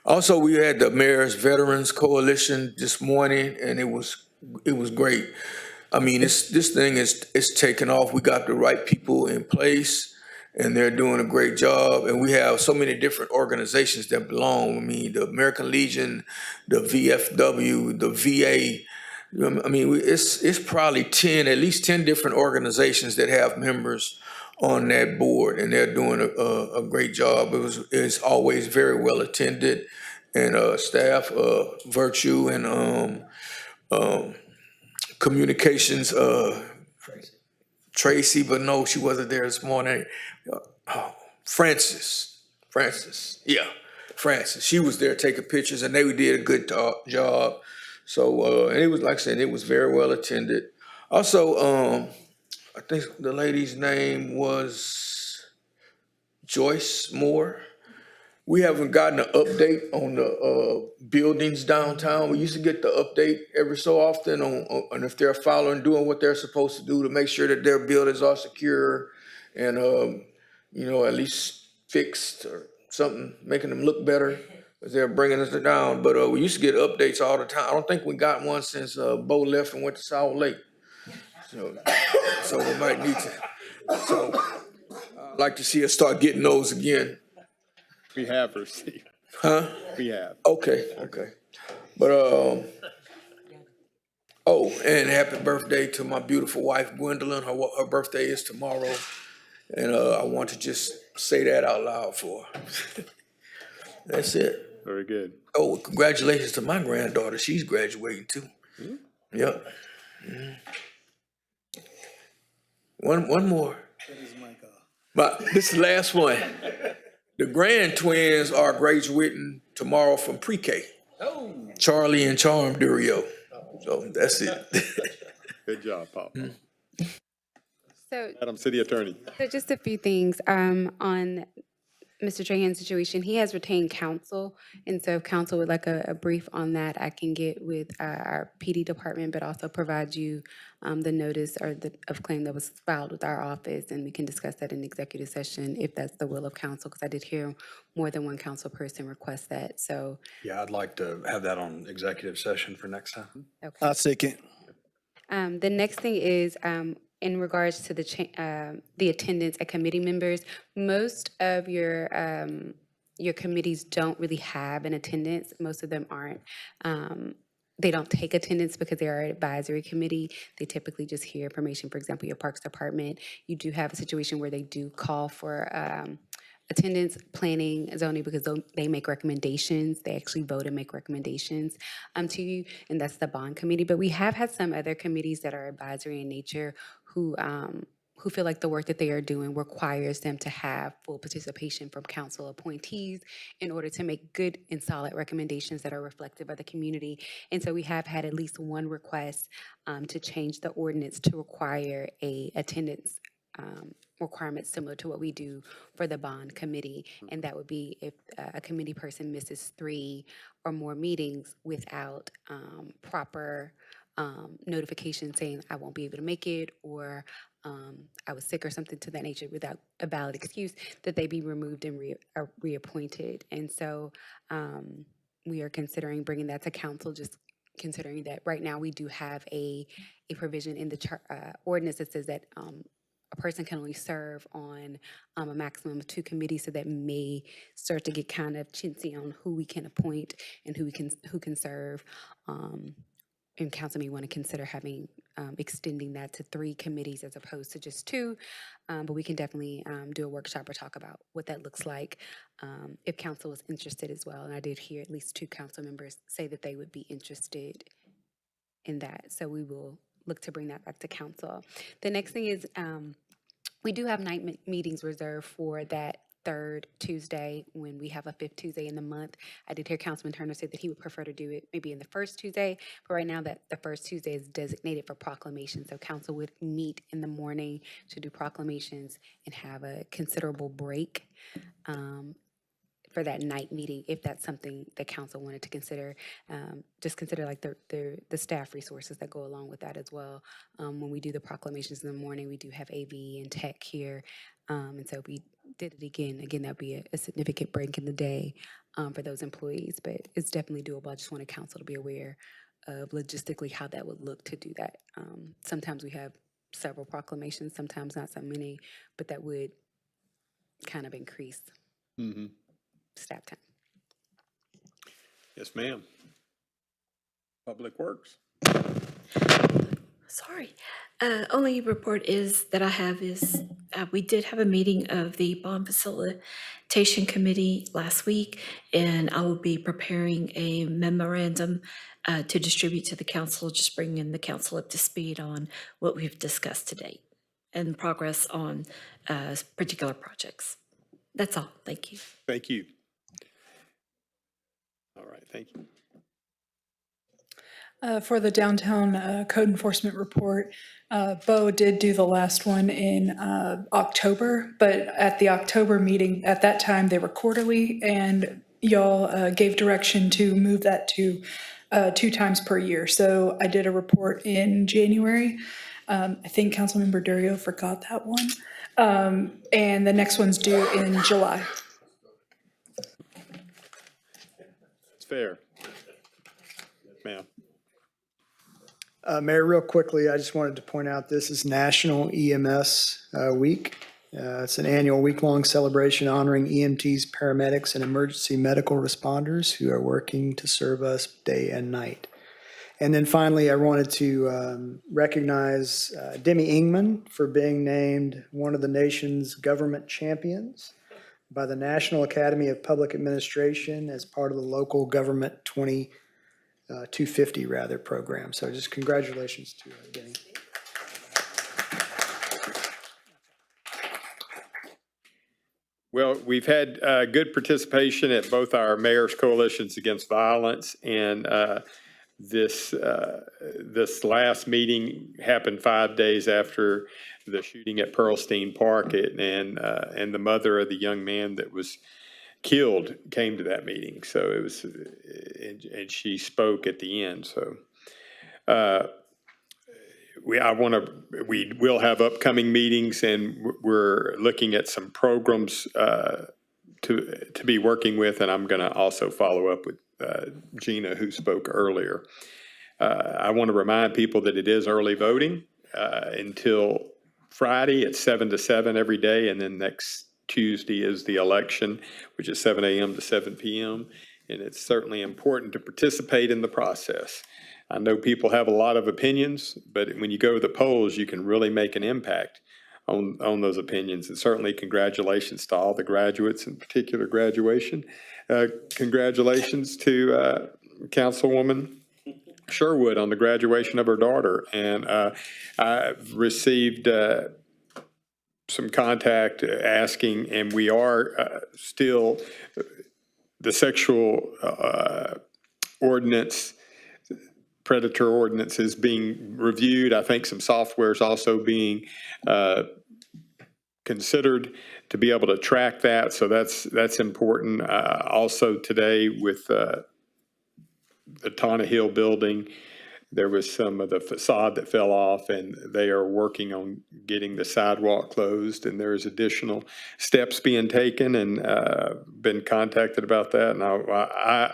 Also, we had the Mayor's Veterans Coalition this morning, and it was great. I mean, this thing is taking off. We got the right people in place, and they're doing a great job. And we have so many different organizations that belong. I mean, the American Legion, the VFW, the VA. I mean, it's probably at least 10 different organizations that have members on that board, and they're doing a great job. It's always very well attended, and staff, virtue, and communications, Tracy, but no, she wasn't there this morning. Francis, yeah, Francis. She was there taking pictures, and they did a good job. So, and it was, like I said, it was very well attended. Also, I think the lady's name was Joyce Moore. We haven't gotten an update on the buildings downtown. We used to get the update every so often on if they're following, doing what they're supposed to do to make sure that their buildings are secure and, at least fixed or something, making them look better as they're bringing us down. But we used to get updates all the time. I don't think we got one since Bo left and went to South Lake. So we might need to. So I'd like to see us start getting those again. We have received. Huh? We have. Okay. But, and happy birthday to my beautiful wife, Gwendolyn. Her birthday is tomorrow. And I want to just say that out loud for her. That's it. Very good. Oh, congratulations to my granddaughter. She's graduating too. Mm-hmm. Yep. Mm-hmm. One more. But this is the last one. The grand twins are graduating tomorrow from pre-K. Oh. Charlie and Charm Durio. So that's it. Good job, Pop. So, Madam City Attorney. so just a few things on Mr. Trahan's situation. He has retained counsel, and so if counsel would like a brief on that, I can get with our PD department, but also provide you the notice of claim that was filed with our office, and we can discuss that in executive session if that's the will of counsel, because I did hear more than one council person request that. So Yeah, I'd like to have that on executive session for next time. okay. I second. The next thing is in regards to the attendance at committee members. Most of your committees don't really have an attendance. Most of them aren't. They don't take attendance because they are an advisory committee. They typically just hear information. For example, your Parks Department, you do have a situation where they do call for attendance, planning, zoning, because they make recommendations. They actually vote and make recommendations to you, and that's the bond committee. But we have had some other committees that are advisory in nature who feel like the work that they are doing requires them to have full participation from council appointees in order to make good and solid recommendations that are reflective of the community. And so we have had at least one request to change the ordinance to require a attendance requirement similar to what we do for the bond committee. And that would be if a committee person misses 3 or more meetings without proper notification saying I won't be able to make it, or I was sick or something to that nature without a valid excuse, that they be removed and reappointed. And so we are considering bringing that to council, just considering that right now we do have a provision in the ordinance that says that a person can only serve on a maximum of 2 committees, so that may start to get kind of chintzy on who we can appoint and who can serve. And council may want to consider having extending that to 3 committees as opposed to just 2. But we can definitely do a workshop or talk about what that looks like if council is interested as well. And I did hear at least 2 council members say that they would be interested in that. So we will look to bring that back to council. The next thing is we do have night meetings reserved for that 3rd Tuesday when we have a 5th Tuesday in the month. I did hear Councilman Turner say that he would prefer to do it maybe in the 1st Tuesday, but right now that the 1st Tuesday is designated for proclamations. So council would meet in the morning to do proclamations and have a considerable break for that night meeting, if that's something that council wanted to consider. Just consider like the staff resources that go along with that as well. When we do the proclamations in the morning, we do have AV and tech here. And so if we did it again, that'd be a significant break in the day for those employees, but it's definitely doable. I just wanted council to be aware of logistically how that would look to do that. Sometimes we have several proclamations, sometimes not so many, but that would kind of increase staff time. Yes, ma'am. Public Works. Sorry. Only report is that I have is we did have a meeting of the bond facilitation committee last week, and I will be preparing a memorandum to distribute to the council, just bringing the council up to speed on what we've discussed to date and progress on particular projects. That's all. Thank you. Thank you. All right, thank you. For the downtown code enforcement report, Bo did do the last one in October, but at the October meeting, at that time, they were quarterly, and y'all gave direction to move that to 2 times per year. So I did a report in January. I think Councilmember Durio forgot that one. And the next one's due in July. It's fair. Ma'am. Mayor, real quickly, I just wanted to point out this is National EMS Week. It's an annual week-long celebration honoring EMTs, paramedics, and emergency medical responders who are working to serve us day and night. And then finally, I wanted to recognize Demi Ingman for being named one of the nation's government champions by the National Academy of Public Administration as part of the Local Government 250 program. So just congratulations to Demi. Well, we've had good participation at both our mayor's coalitions against violence, and this last meeting happened 5 days after the shooting at Pearlstein Park, and the mother of the young man that was killed came to that meeting. So it was, and she spoke at the end. So we will have upcoming meetings, and we're looking at some programs to be working with, and I'm going to also follow up with Gina, who spoke earlier. I want to remind people that it is early voting until Friday at 7 to 7 every day, and then next Tuesday is the election, which is 7 a.m. to 7 p.m., and it's certainly important to participate in the process. I know people have a lot of opinions, but when you go to the polls, you can really make an impact on those opinions. And certainly congratulations to all the graduates, in particular graduation. Congratulations to Councilwoman Sherwood on the graduation of her daughter. And I've received some contact asking, and we are still, the sexual ordinance, predator ordinance is being reviewed. I think some software is also being considered to be able to track that. So that's important. Also today with the Tana Hill building, there was some of the facade that fell off, and they are working on getting the sidewalk closed, and there's additional steps being taken, and been contacted about that. And I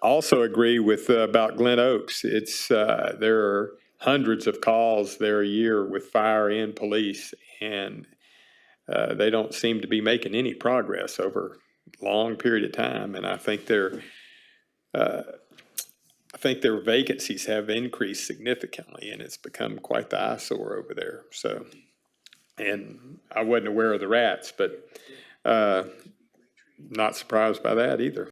also agree with about Glen Oaks. It's there are hundreds of calls there a year with fire and police, and they don't seem to be making any progress over a long period of time. And I think their vacancies have increased significantly, and it's become quite the eyesore over there. So, and I wasn't aware of the rats, but not surprised by that either.